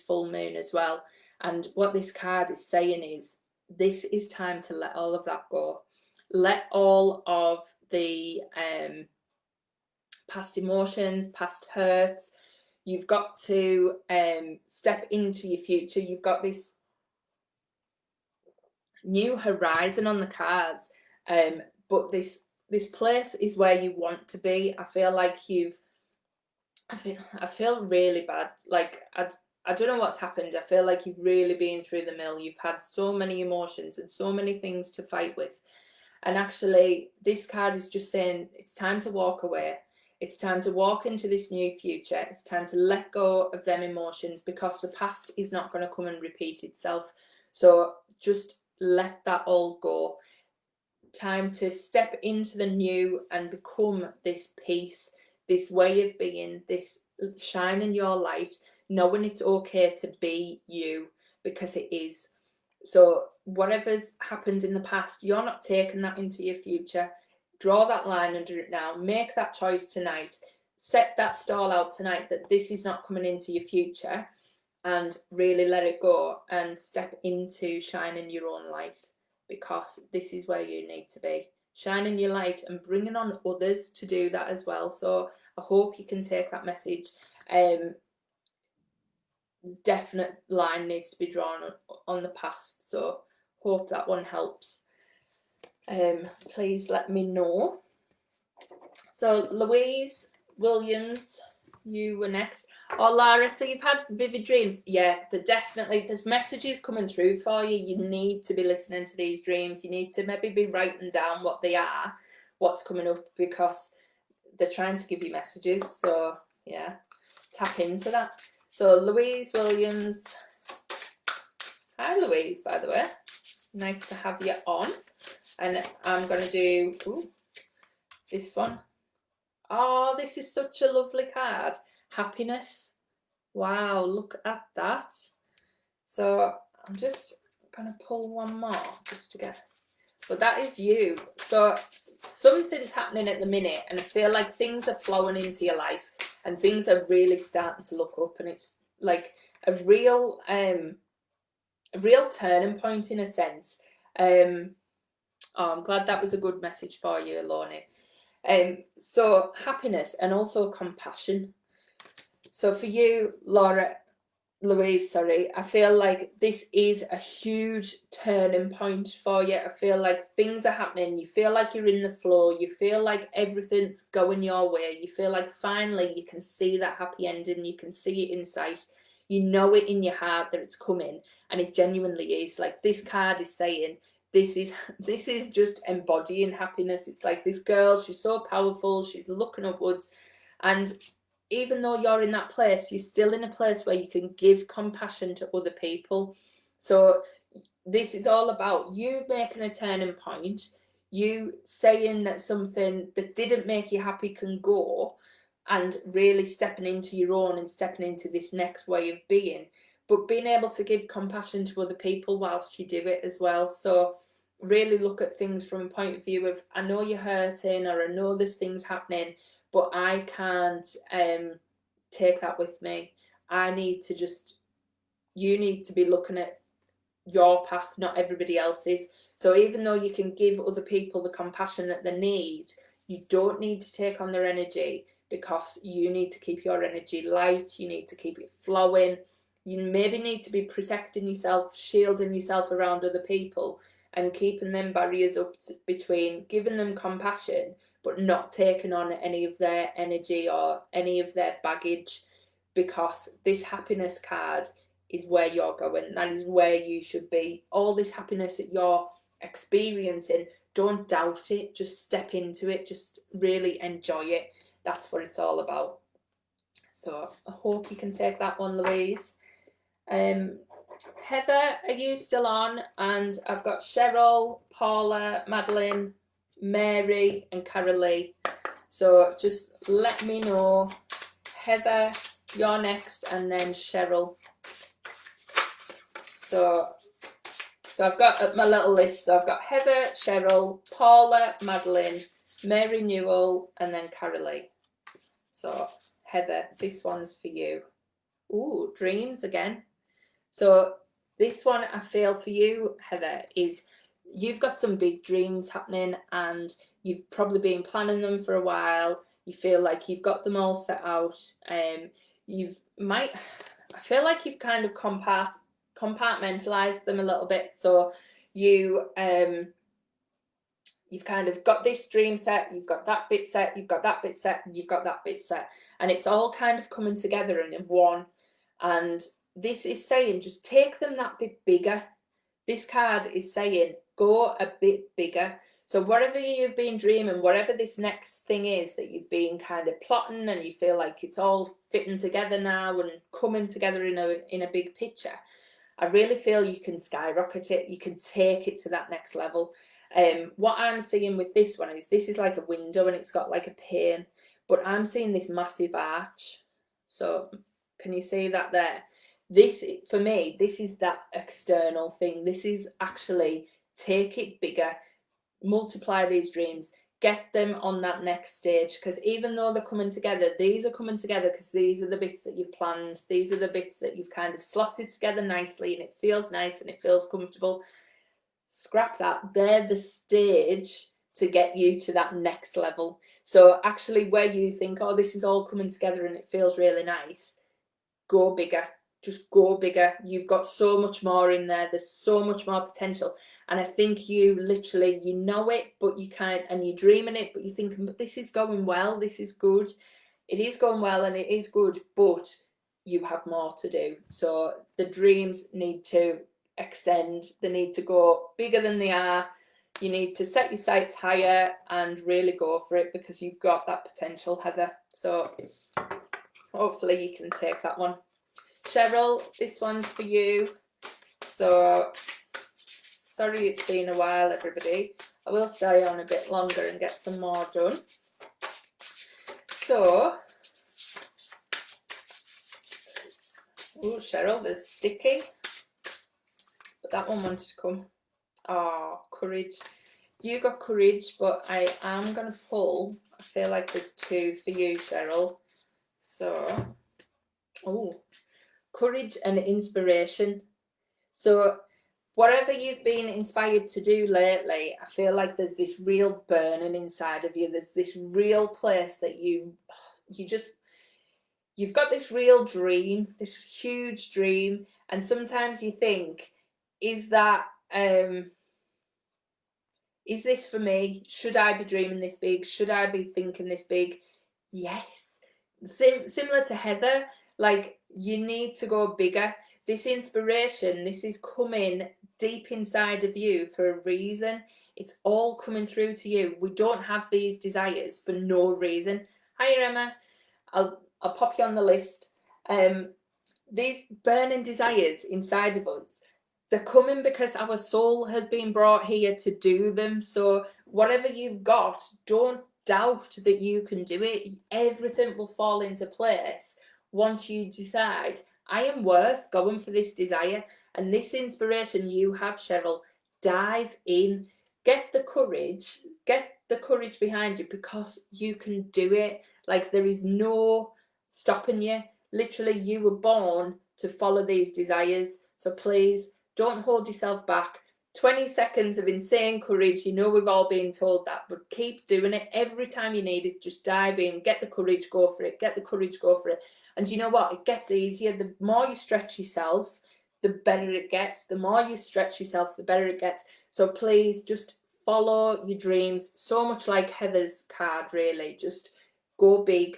full moon as well. And what this card is saying is, this is time to let all of that go. Let all of the past emotions, past hurts. You've got to step into your future. You've got this new horizon on the cards, but this place is where you want to be. I feel like I feel really bad. Like I don't know what's happened. I feel like you've really been through the mill. You've had so many emotions and so many things to fight with. And actually, this card is just saying, it's time to walk away. It's time to walk into this new future. It's time to let go of them emotions, because the past is not going to come and repeat itself. So just let that all go. Time to step into the new and become this peace, this way of being, this shining your light, knowing it's okay to be you, because it is. So whatever's happened in the past, you're not taking that into your future. Draw that line under it now. Make that choice tonight. Set that stall out tonight that this is not coming into your future, and really let it go and step into shining your own light. because this is where you need to be. Shining your light and bringing on others to do that as well. So I hope you can take that message. Definite line needs to be drawn on the past. So hope that one helps. Please let me know. So Louise Williams, you were next. Oh, Lara, so you've had vivid dreams. Yeah, there's messages coming through for you. You need to be listening to these dreams. You need to maybe be writing down what they are, what's coming up, because they're trying to give you messages. So yeah, tap into that. So Louise Williams. Hi Louise, by the way. Nice to have you on. And I'm going to do this one. Oh, this is such a lovely card. Happiness. Wow, look at that. So I'm just going to pull one more just to get... But that is you. So something's happening at the minute, and I feel like things are flowing into your life and things are really starting to look up, and it's like a real turning point in a sense. I'm glad that was a good message for you, Aloni. So happiness and also compassion. So for you, Louise, I feel like this is a huge turning point for you. I feel like things are happening. You feel like you're in the flow. You feel like everything's going your way. You feel like finally you can see that happy ending. You can see it in sight. You know it in your heart that it's coming, and it genuinely is. Like this card is saying, this is just embodying happiness. It's like this girl, she's so powerful, she's looking upwards, and even though you're in that place, you're still in a place where you can give compassion to other people. So this is all about you making a turning point, you saying that something that didn't make you happy can go, and really stepping into your own and stepping into this next way of being, but being able to give compassion to other people whilst you do it as well. So really look at things from a point of view of, I know you're hurting, or I know there's things happening, but I can't take that with me. You need to be looking at your path, not everybody else's. So even though you can give other people the compassion that they need, you don't need to take on their energy, because you need to keep your energy light. You need to keep it flowing. You maybe need to be protecting yourself, shielding yourself around other people, and keeping them barriers up between, giving them compassion, but not taking on any of their energy or any of their baggage, because this happiness card is where you're going. That is where you should be. All this happiness that you're experiencing, don't doubt it. Just step into it. Just really enjoy it. That's what it's all about. So I hope you can take that one, Louise. Heather, are you still on? And I've got Cheryl, Paula, Madeline, Mary and Carolee. So just let me know. Heather, you're next, and then Cheryl. So I've got my little list. So I've got Heather, Cheryl, Paula, Madeline, Mary Newell, and then Carolee. So Heather, this one's for you. Ooh, dreams again. So this one I feel for you, Heather, is you've got some big dreams happening, and you've probably been planning them for a while. You feel like you've got them all set out. I feel like you've kind of compartmentalized them a little bit. So you've kind of got this dream set, you've got that bit set, you've got that bit set, and you've got that bit set, and it's all kind of coming together in one. And this is saying, just take them that bit bigger. This card is saying, go a bit bigger. So whatever you've been dreaming, whatever this next thing is that you've been kind of plotting, and you feel like it's all fitting together now and coming together in a big picture, I really feel you can skyrocket it. You can take it to that next level. What I'm seeing with this one is, this is like a window and it's got like a pane, but I'm seeing this massive arch. So can you see that there? This, for me, this is that external thing. This is actually take it bigger, multiply these dreams, get them on that next stage. Because even though they're coming together, these are coming together because these are the bits that you've planned. These are the bits that you've kind of slotted together nicely, and it feels nice and it feels comfortable. scrap that. They're the stage to get you to that next level. So actually where you think, oh, this is all coming together and it feels really nice, go bigger. Just go bigger. You've got so much more in there. There's so much more potential. And I think you literally, you know it, but you can't, and you're dreaming it, but you're thinking, but this is going well, this is good. It is going well and it is good, but you have more to do. So the dreams need to extend. They need to go bigger than they are. You need to set your sights higher and really go for it, because you've got that potential, Heather. So hopefully you can take that one. Cheryl, this one's for you. So sorry it's been a while, everybody. I will stay on a bit longer and get some more done. So, oh, Cheryl, there's sticky. But that one wanted to come. Oh, courage. You got courage, but I am going to pull. I feel like there's two for you, Cheryl. So, oh, courage and inspiration. So whatever you've been inspired to do lately, I feel like there's this real burning inside of you. There's this real place that you've got this real dream, this huge dream. And sometimes you think, is this for me? Should I be dreaming this big? Should I be thinking this big? Yes. Similar to Heather, like, you need to go bigger. This inspiration, this is coming deep inside of you for a reason. It's all coming through to you. We don't have these desires for no reason. Hi, Emma. I'll pop you on the list. These burning desires inside of us, they're coming because our soul has been brought here to do them. So whatever you've got, don't doubt that you can do it. Everything will fall into place once you decide, I am worth going for this desire. And this inspiration you have, Cheryl, dive in. Get the courage behind you, because you can do it. Like, there is no stopping you. Literally, you were born to follow these desires. So please, don't hold yourself back. 20 seconds of insane courage. You know we've all been told that, but keep doing it. Every time you need it, just dive in, get the courage, go for it. Get the courage, go for it. And you know what? It gets easier. The more you stretch yourself, the better it gets. The more you stretch yourself, the better it gets. So please, just follow your dreams. So much like Heather's card, really. Just go big.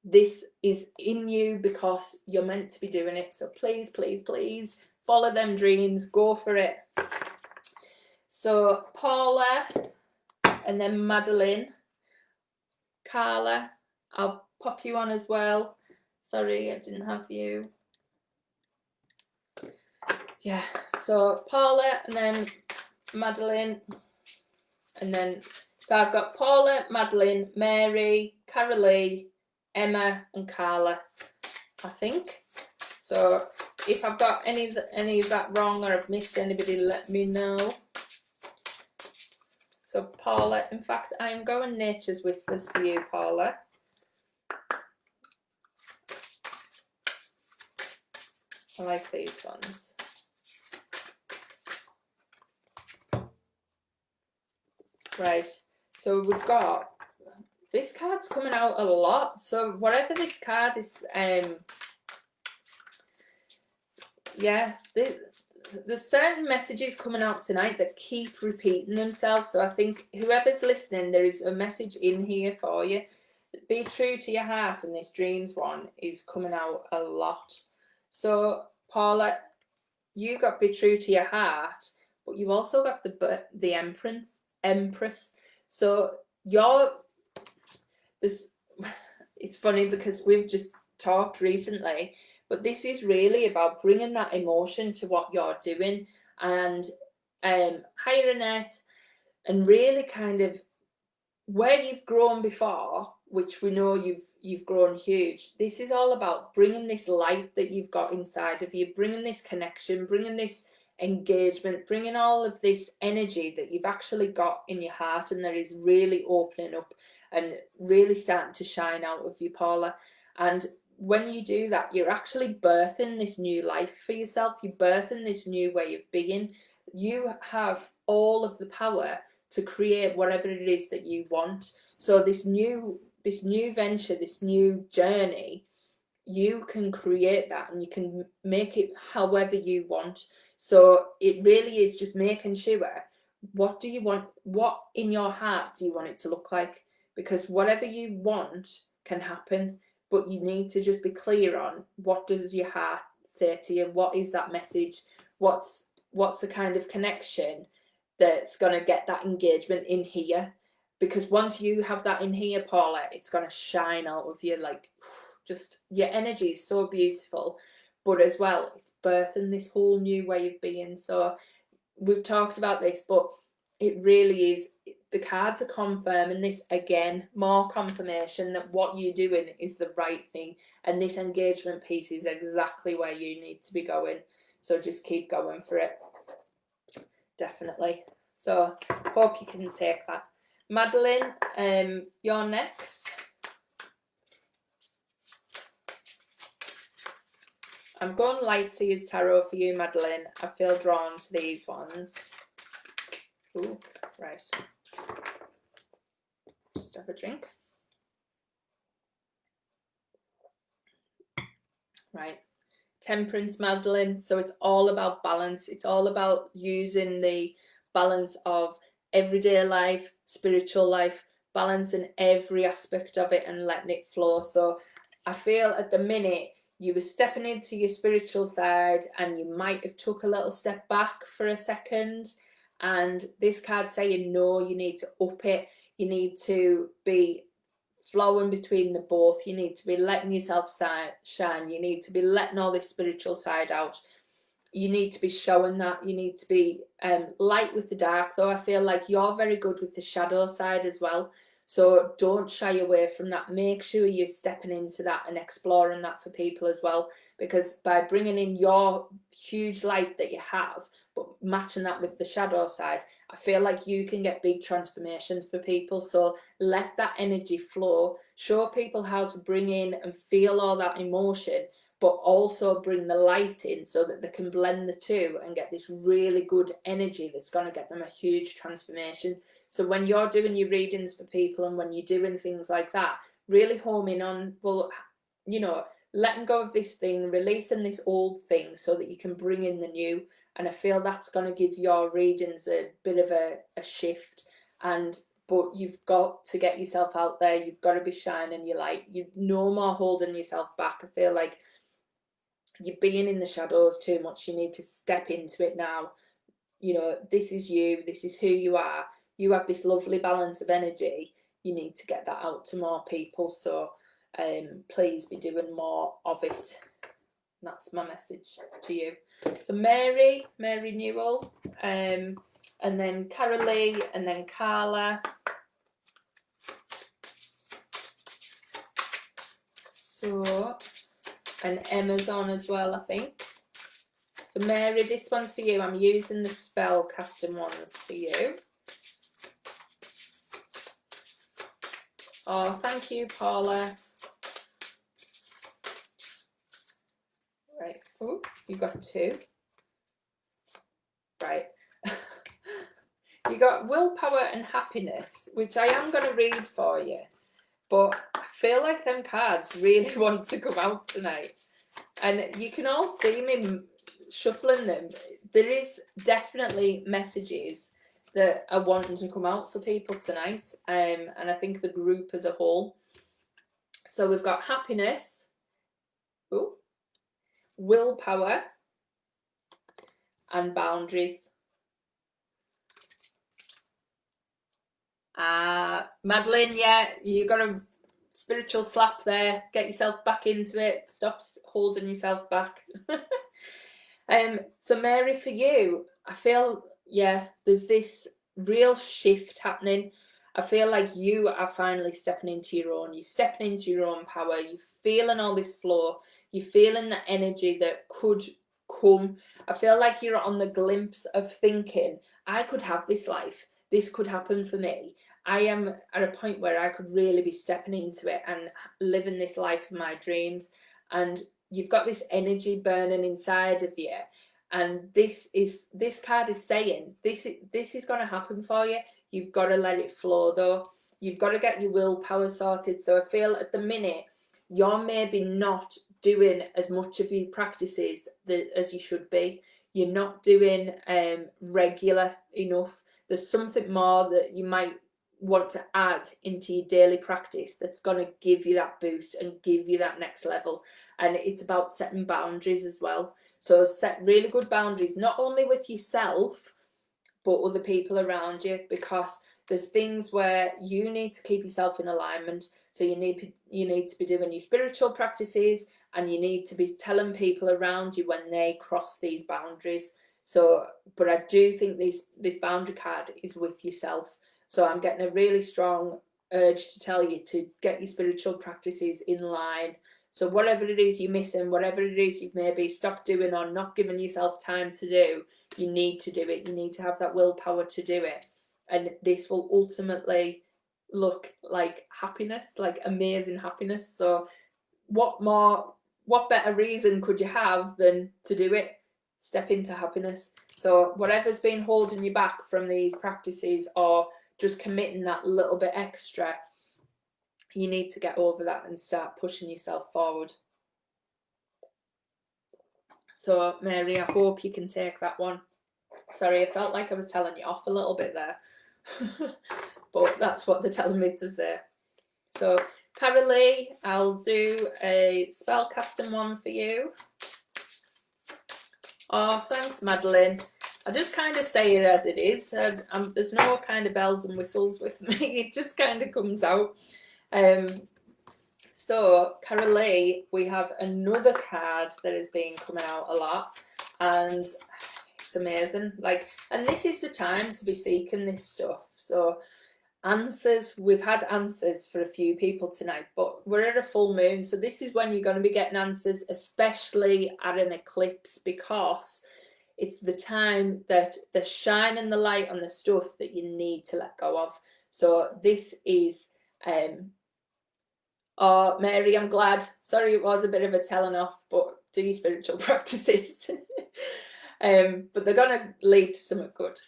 This is in you because you're meant to be doing it. So please, please, please follow them dreams. Go for it. So Paula, and then Madeline. Carla, I'll pop you on as well. Sorry, I didn't have you. Yeah, so Paula, and then Madeline, and then, so I've got Paula, Madeline, Mary, Carolee, Emma, and Carla, I think. So if I've got any of that wrong, or I've missed anybody, let me know. So Paula, in fact, I'm going Nature's Whispers for you, Paula. I like these ones. Right, so we've got, this card's coming out a lot. So whatever this card is, yeah, there's certain messages coming out tonight that keep repeating themselves. So I think whoever's listening, there is a message in here for you. Be true to your heart, and this dreams one is coming out a lot. So Paula, you got be true to your heart, but you also got the Empress. So it's funny because we've just talked recently, but this is really about bringing that emotion to what you're doing. And hi Annette, and really kind of where you've grown before, which we know you've grown huge. This is all about bringing this light that you've got inside of you, bringing this connection, bringing this engagement, bringing all of this energy that you've actually got in your heart, and that is really opening up and really starting to shine out of you, Paula. And when you do that, you're actually birthing this new life for yourself. You're birthing this new way of being. You have all of the power to create whatever it is that you want. So this new venture, this new journey, you can create that and you can make it however you want. So it really is just making sure, what do you want, what in your heart do you want it to look like? Because whatever you want can happen, but you need to just be clear on, what does your heart say to you? What is that message? What's the kind of connection that's going to get that engagement in here? Because once you have that in here, Paula, it's going to shine out of you. Like, just your energy is so beautiful, but as well, it's birthing this whole new way of being. So we've talked about this, but it really is, the cards are confirming this again, more confirmation that what you're doing is the right thing, and this engagement piece is exactly where you need to be going. So just keep going for it, definitely. So hope you can take that. Madeline, you're next. I'm going Lightseers Tarot for you, Madeline. I feel drawn to these ones. Ooh, right. Just have a drink. Right. Temperance, Madeline. So it's all about balance. It's all about using the balance of everyday life, spiritual life, balancing every aspect of it and letting it flow. So I feel at the minute you were stepping into your spiritual side and you might have took a little step back for a second, and this card's saying no, you need to up it. You need to be flowing between the both. You need to be letting yourself shine. You need to be letting all this spiritual side out. You need to be showing that. You need to be light with the dark, though. I feel like you're very good with the shadow side as well. So don't shy away from that. Make sure you're stepping into that and exploring that for people as well. Because by bringing in your huge light that you have, but matching that with the shadow side, I feel like you can get big transformations for people. So let that energy flow. Show people how to bring in and feel all that emotion, but also bring the light in so that they can blend the two and get this really good energy that's going to get them a huge transformation. So when you're doing your readings for people and when you're doing things like that, really home in on, well, you know, letting go of this thing, releasing this old thing so that you can bring in the new. And I feel that's going to give your readings a bit of a shift. But you've got to get yourself out there. You've got to be shining your light. You're no more holding yourself back. I feel like you're being in the shadows too much. You need to step into it now. You know, this is you. This is who you are. You have this lovely balance of energy. You need to get that out to more people. So please be doing more of it. That's my message to you. So Mary Newell, and then Carolee, and then Carla. So, and Emma's on as well, I think. So Mary, this one's for you. I'm using the spell casting ones for you. Oh, thank you, Paula. Right. Oh, you got two. Right. You got willpower and happiness, which I am going to read for you. But I feel like them cards really want to come out tonight. And you can all see me shuffling them. There is definitely messages that are wanting to come out for people tonight. And I think the group as a whole. So we've got happiness, willpower, and boundaries. Madeline, yeah, you got a spiritual slap there. Get yourself back into it. Stop holding yourself back. So Mary, for you, I feel, yeah, there's this real shift happening. I feel like you are finally stepping into your own. You're stepping into your own power. You're feeling all this flow. You're feeling the energy that could come. I feel like you're on the glimpse of thinking, I could have this life. This could happen for me. I am at a point where I could really be stepping into it and living this life of my dreams. And you've got this energy burning inside of you. And this card is saying this is going to happen for you. You've got to let it flow though. You've got to get your willpower sorted. So I feel at the minute you're maybe not doing as much of your practices as you should be. You're not doing regular enough. There's something more that you might want to add into your daily practice that's going to give you that boost and give you that next level. And it's about setting boundaries as well. So set really good boundaries, not only with yourself, but other people around you, because there's things where you need to keep yourself in alignment. So you need to be doing your spiritual practices, and you need to be telling people around you when they cross these boundaries. So, but I do think this boundary card is with yourself. So I'm getting a really strong urge to tell you to get your spiritual practices in line. So whatever it is you're missing, whatever it is you've maybe stopped doing or not giving yourself time to do, you need to do it. You need to have that willpower to do it. And this will ultimately look like happiness, like amazing happiness. So what better reason could you have than to do it? Step into happiness. So whatever's been holding you back from these practices, or just committing that little bit extra, you need to get over that and start pushing yourself forward. So Mary, I hope you can take that one. Sorry, I felt like I was telling you off a little bit there. But that's what they're telling me to say. So Carolee, I'll do a spell casting one for you. Oh, thanks, Madeline. I just kind of say it as it is. There's no kind of bells and whistles with me. It just kind of comes out. So Carolee, we have another card that has been coming out a lot, and it's amazing. And this is the time to be seeking this stuff. So answers, we've had answers for a few people tonight, but we're at a full moon, so this is when you're going to be getting answers, especially at an eclipse, because it's the time that they're shining the light on the stuff that you need to let go of. So this is oh, Mary, I'm glad. Sorry, it was a bit of a telling off, but do your spiritual practices. But they're going to lead to something good.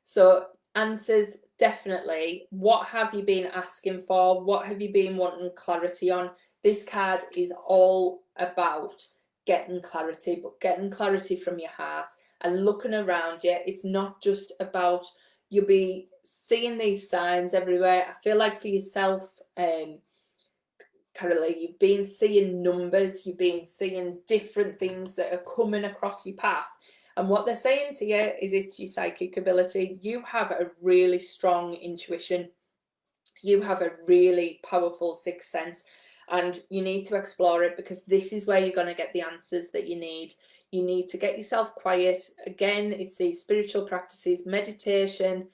So answers, definitely. What have you been asking for? What have you been wanting clarity on? This card is all about getting clarity, but getting clarity from your heart and looking around you. It's not just about, you'll be seeing these signs everywhere. I feel like for yourself, Carolee, you've been seeing numbers, you've been seeing different things that are coming across your path. And what they're saying to you is it's your psychic ability. You have a really strong intuition. You have a really powerful sixth sense, and you need to explore it, because this is where you're going to get the answers that you need. You need to get yourself quiet. Again, it's these spiritual practices, meditation,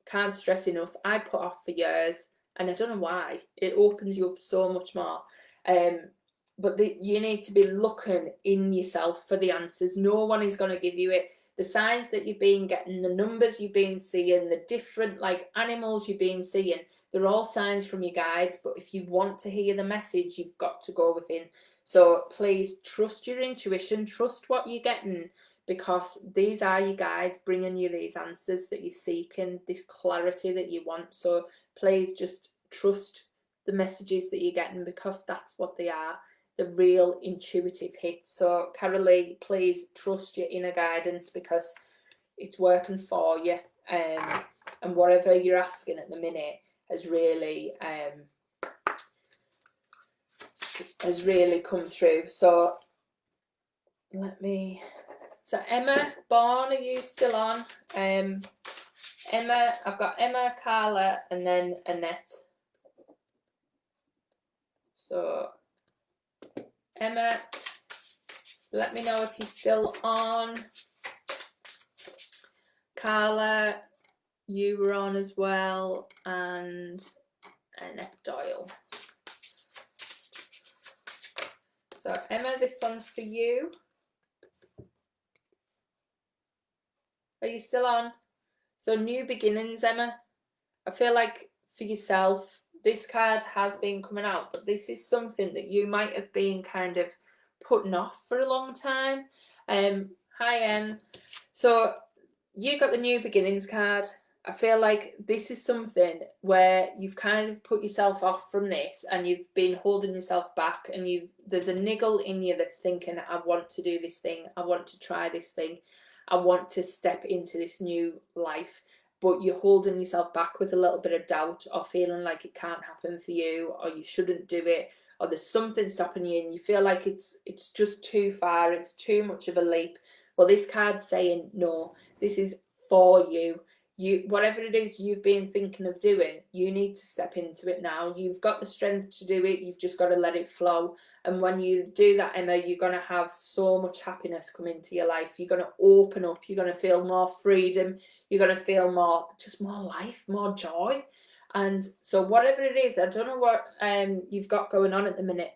can't stress enough. I put off for years, and I don't know why. It opens you up so much more. But you need to be looking in yourself for the answers. No one is going to give you it. The signs that you've been getting, the numbers you've been seeing, the different animals you've been seeing, they're all signs from your guides. But if you want to hear the message, you've got to go within. So please trust your intuition, trust what you're getting, because these are your guides bringing you these answers that you're seeking, this clarity that you want. So please just trust the messages that you're getting, because that's what they are, the real intuitive hits. So Carolee, please trust your inner guidance, because it's working for you, and whatever you're asking at the minute has really come through. So so Emma Bourne, are you still on? Emma, I've got Emma, Carla, and then Annette. So Emma, let me know if you're still on. Carla, you were on as well, and Annette Doyle. So Emma, this one's for you. Are you still on? So new beginnings, Emma. I feel like for yourself, this card has been coming out, but this is something that you might have been kind of putting off for a long time. Hi, So you got the new beginnings card. I feel like this is something where you've kind of put yourself off from this and you've been holding yourself back, and there's a niggle in you that's thinking, I want to do this thing, I want to try this thing, I want to step into this new life, but you're holding yourself back with a little bit of doubt or feeling like it can't happen for you, or you shouldn't do it, or there's something stopping you and you feel like it's just too far, it's too much of a leap. Well, this card's saying no, this is for you. Whatever it is you've been thinking of doing, you need to step into it now. You've got the strength to do it, you've just got to let it flow. And when you do that, Emma, you're going to have so much happiness come into your life. You're going to open up, you're going to feel more freedom, you're going to feel more life, more joy. And so whatever it is, I don't know what you've got going on at the minute,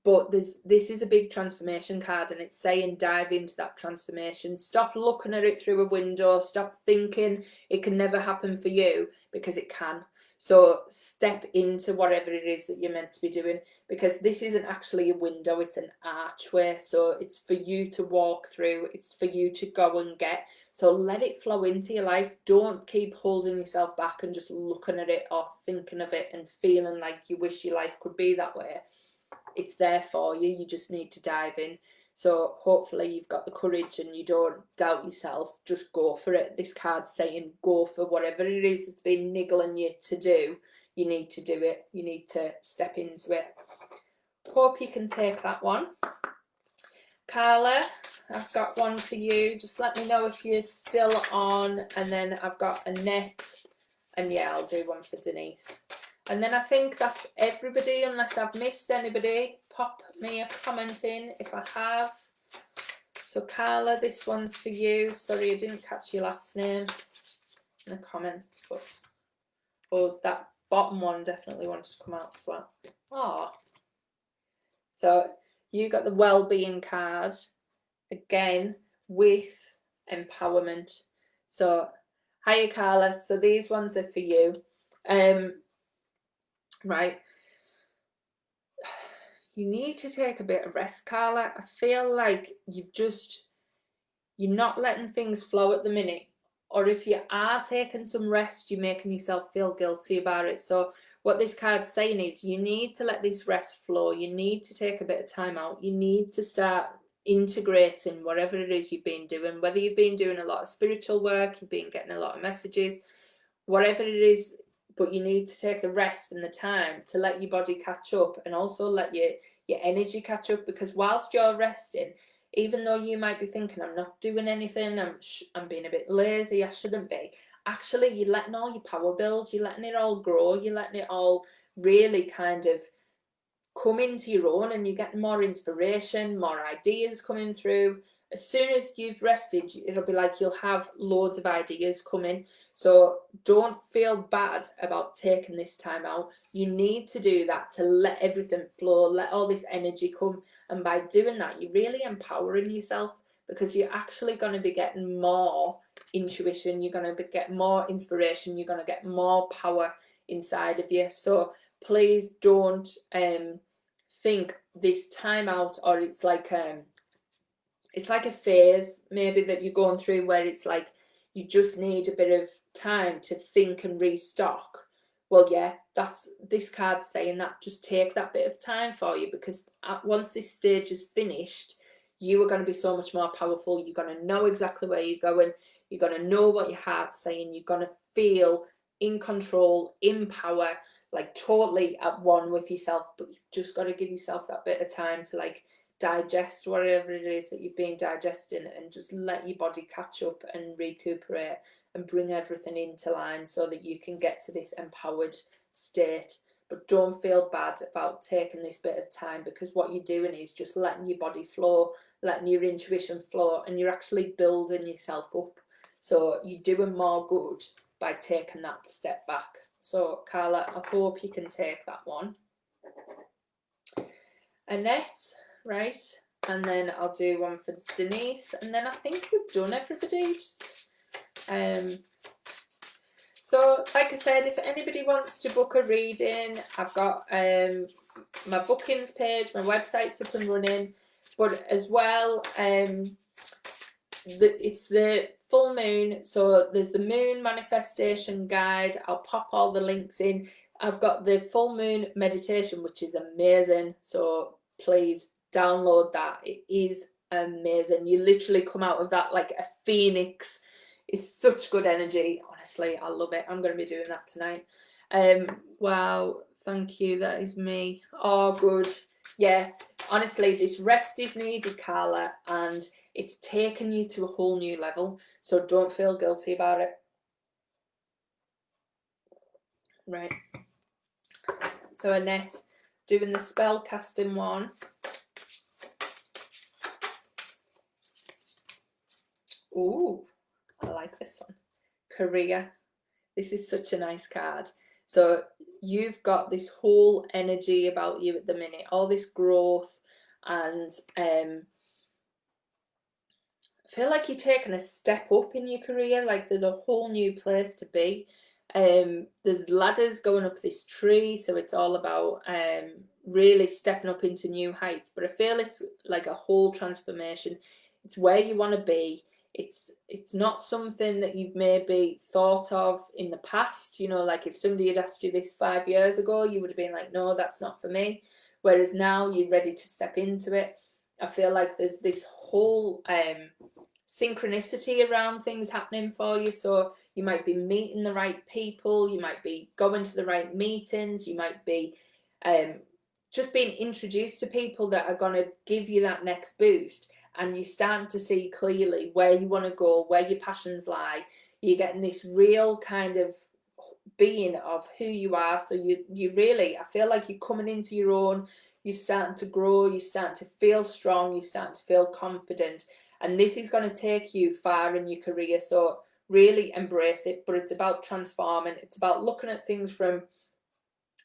but this is a big transformation card, and it's saying dive into that transformation. Stop looking at it through a window, stop thinking it can never happen for you, because it can. So step into whatever it is that you're meant to be doing, because this isn't actually a window, it's an archway. So it's for you to walk through, it's for you to go and get. So let it flow into your life. Don't keep holding yourself back and just looking at it or thinking of it and feeling like you wish your life could be that way. It's there for you, you just need to dive in. So hopefully you've got the courage and you don't doubt yourself, just go for it. This card's saying go for whatever it is that's been niggling you to do. You need to do it, you need to step into it. Hope you can take that one. Carla, I've got one for you, just let me know if you're still on. And then I've got Annette, and yeah, I'll do one for Denise. And then I think that's everybody, unless I've missed anybody. Pop me a comment in if I have. So Carla, this one's for you. Sorry, I didn't catch your last name in the comments, but that bottom one definitely wanted to come out as well. Oh, so you got the well-being card again with empowerment. So hiya, Carla. So these ones are for you. Right, you need to take a bit of rest, Carla. I feel like you're not letting things flow at the minute, or if you are taking some rest, you're making yourself feel guilty about it. So what this card's saying is you need to let this rest flow, you need to take a bit of time out, you need to start integrating whatever it is you've been doing, whether you've been doing a lot of spiritual work, you've been getting a lot of messages, whatever it is, but you need to take the rest and the time to let your body catch up, and also let your energy catch up. Because whilst you're resting, even though you might be thinking, I'm not doing anything, I'm being a bit lazy, I shouldn't be, actually you're letting all your power build, you're letting it all grow, you're letting it all really kind of come into your own, and you're getting more inspiration, more ideas coming through. As soon as you've rested, it'll be like you'll have loads of ideas coming. So don't feel bad about taking this time out. You need to do that to let everything flow, let all this energy come. And by doing that, you're really empowering yourself, because you're actually going to be getting more intuition, you're going to get more inspiration, you're going to get more power inside of you. So please don't think this time out, or it's like a phase maybe that you're going through where it's like you just need a bit of time to think and restock. Well, yeah, that's this card saying that. Just take that bit of time for you, because once this stage is finished, you are going to be so much more powerful. You're going to know exactly where you're going, you're going to know what your heart's saying, you're going to feel in control, in power, like totally at one with yourself. But you've just got to give yourself that bit of time to like digest whatever it is that you've been digesting, and just let your body catch up and recuperate and bring everything into line so that you can get to this empowered state. But don't feel bad about taking this bit of time, because what you're doing is just letting your body flow, letting your intuition flow, and you're actually building yourself up. So you're doing more good by taking that step back. So Carla, I hope you can take that one. Annette, right, and then I'll do one for Denise, and then I think we've done everybody. So like I said, if anybody wants to book a reading, I've got my bookings page, my website's up and running, but as well it's the full moon, so there's the moon manifestation guide. I'll pop all the links in. I've got the full moon meditation, which is amazing, so please download that. It is amazing. You literally come out of that like a phoenix. It's such good energy. Honestly, I love it. I'm going to be doing that tonight. Wow, thank you. That is me. Oh, good. Yeah, honestly, this rest is needed, Carla, and it's taken you to a whole new level, so don't feel guilty about it. Right. So Annette, doing the spell casting one. Ooh, I like this one. Career. This is such a nice card. So you've got this whole energy about you at the minute, all this growth, and I feel like you're taking a step up in your career, like there's a whole new place to be. There's ladders going up this tree, so it's all about really stepping up into new heights, but I feel it's like a whole transformation. It's where you want to be. It's not something that you've maybe thought of in the past, you know, like if somebody had asked you this 5 years ago, you would have been like, no, that's not for me. Whereas now you're ready to step into it. I feel like there's this whole synchronicity around things happening for you. So you might be meeting the right people, you might be going to the right meetings, you might be just being introduced to people that are going to give you that next boost, and you're starting to see clearly where you want to go, where your passions lie. You're getting this real kind of being of who you are. So you really, I feel like you're coming into your own, you're starting to grow, you're starting to feel strong, you're starting to feel confident, and this is going to take you far in your career. So really embrace it, but it's about transforming. It's about looking at things from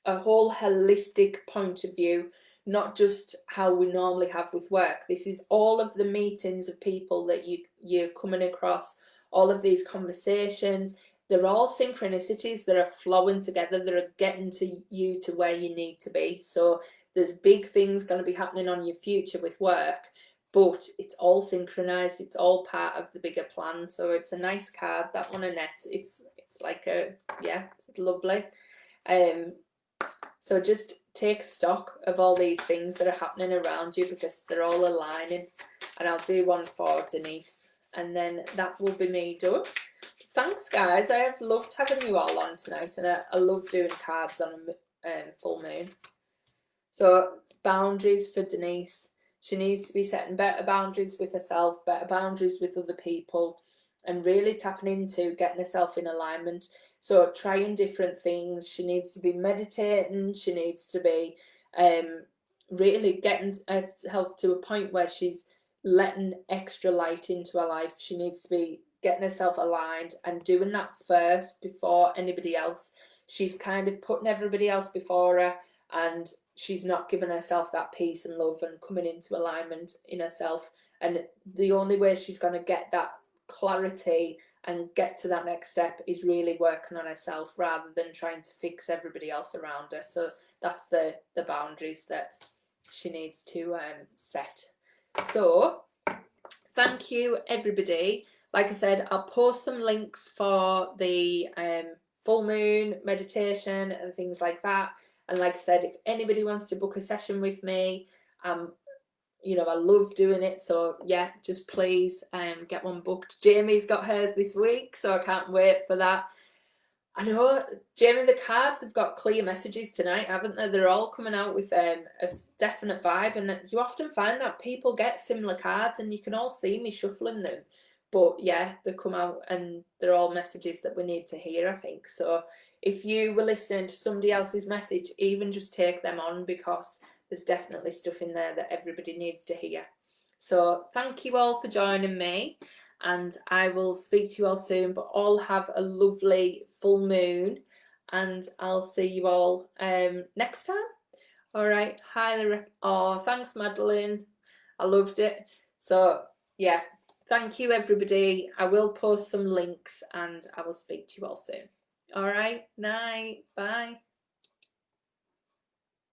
a whole holistic point of view, not just how we normally have with work. This is all of the meetings of people that you're coming across, all of these conversations. They're all synchronicities that are flowing together, that are getting to you to where you need to be. So there's big things going to be happening on your future with work, but it's all synchronized. It's all part of the bigger plan. So it's a nice card, that one, Annette. It's like it's lovely. So just take stock of all these things that are happening around you, because they're all aligning. And I'll do one for Denise, and then that will be me done. Thanks, guys. I have loved having you all on tonight, and I love doing cards on a full moon. So boundaries for Denise. She needs to be setting better boundaries with herself, better boundaries with other people, and really tapping into getting herself in alignment. So trying different things. She needs to be meditating. She needs to be really getting herself to a point where she's letting extra light into her life. She needs to be getting herself aligned and doing that first before anybody else. She's kind of putting everybody else before her, and she's not giving herself that peace and love and coming into alignment in herself. And the only way she's going to get that clarity and get to that next step is really working on herself, rather than trying to fix everybody else around her. So that's the boundaries that she needs to set. So thank you, everybody. Like I said, I'll post some links for the full moon meditation and things like that. And like I said, if anybody wants to book a session with me, you know, I love doing it. So yeah, just please get one booked. Jamie's got hers this week, so I can't wait for that. I know, Jamie, the cards have got clear messages tonight, haven't they? They're all coming out with a definite vibe, and you often find that people get similar cards, and you can all see me shuffling them. But yeah, they come out and they're all messages that we need to hear, I think. So if you were listening to somebody else's message, even just take them on, because there's definitely stuff in there that everybody needs to hear. So thank you all for joining me, and I will speak to you all soon. But all have a lovely full moon, and I'll see you all next time. All right. Hi. Oh, thanks, Madeline. I loved it. So yeah, thank you, everybody. I will post some links, and I will speak to you all soon. All right. Night. Bye.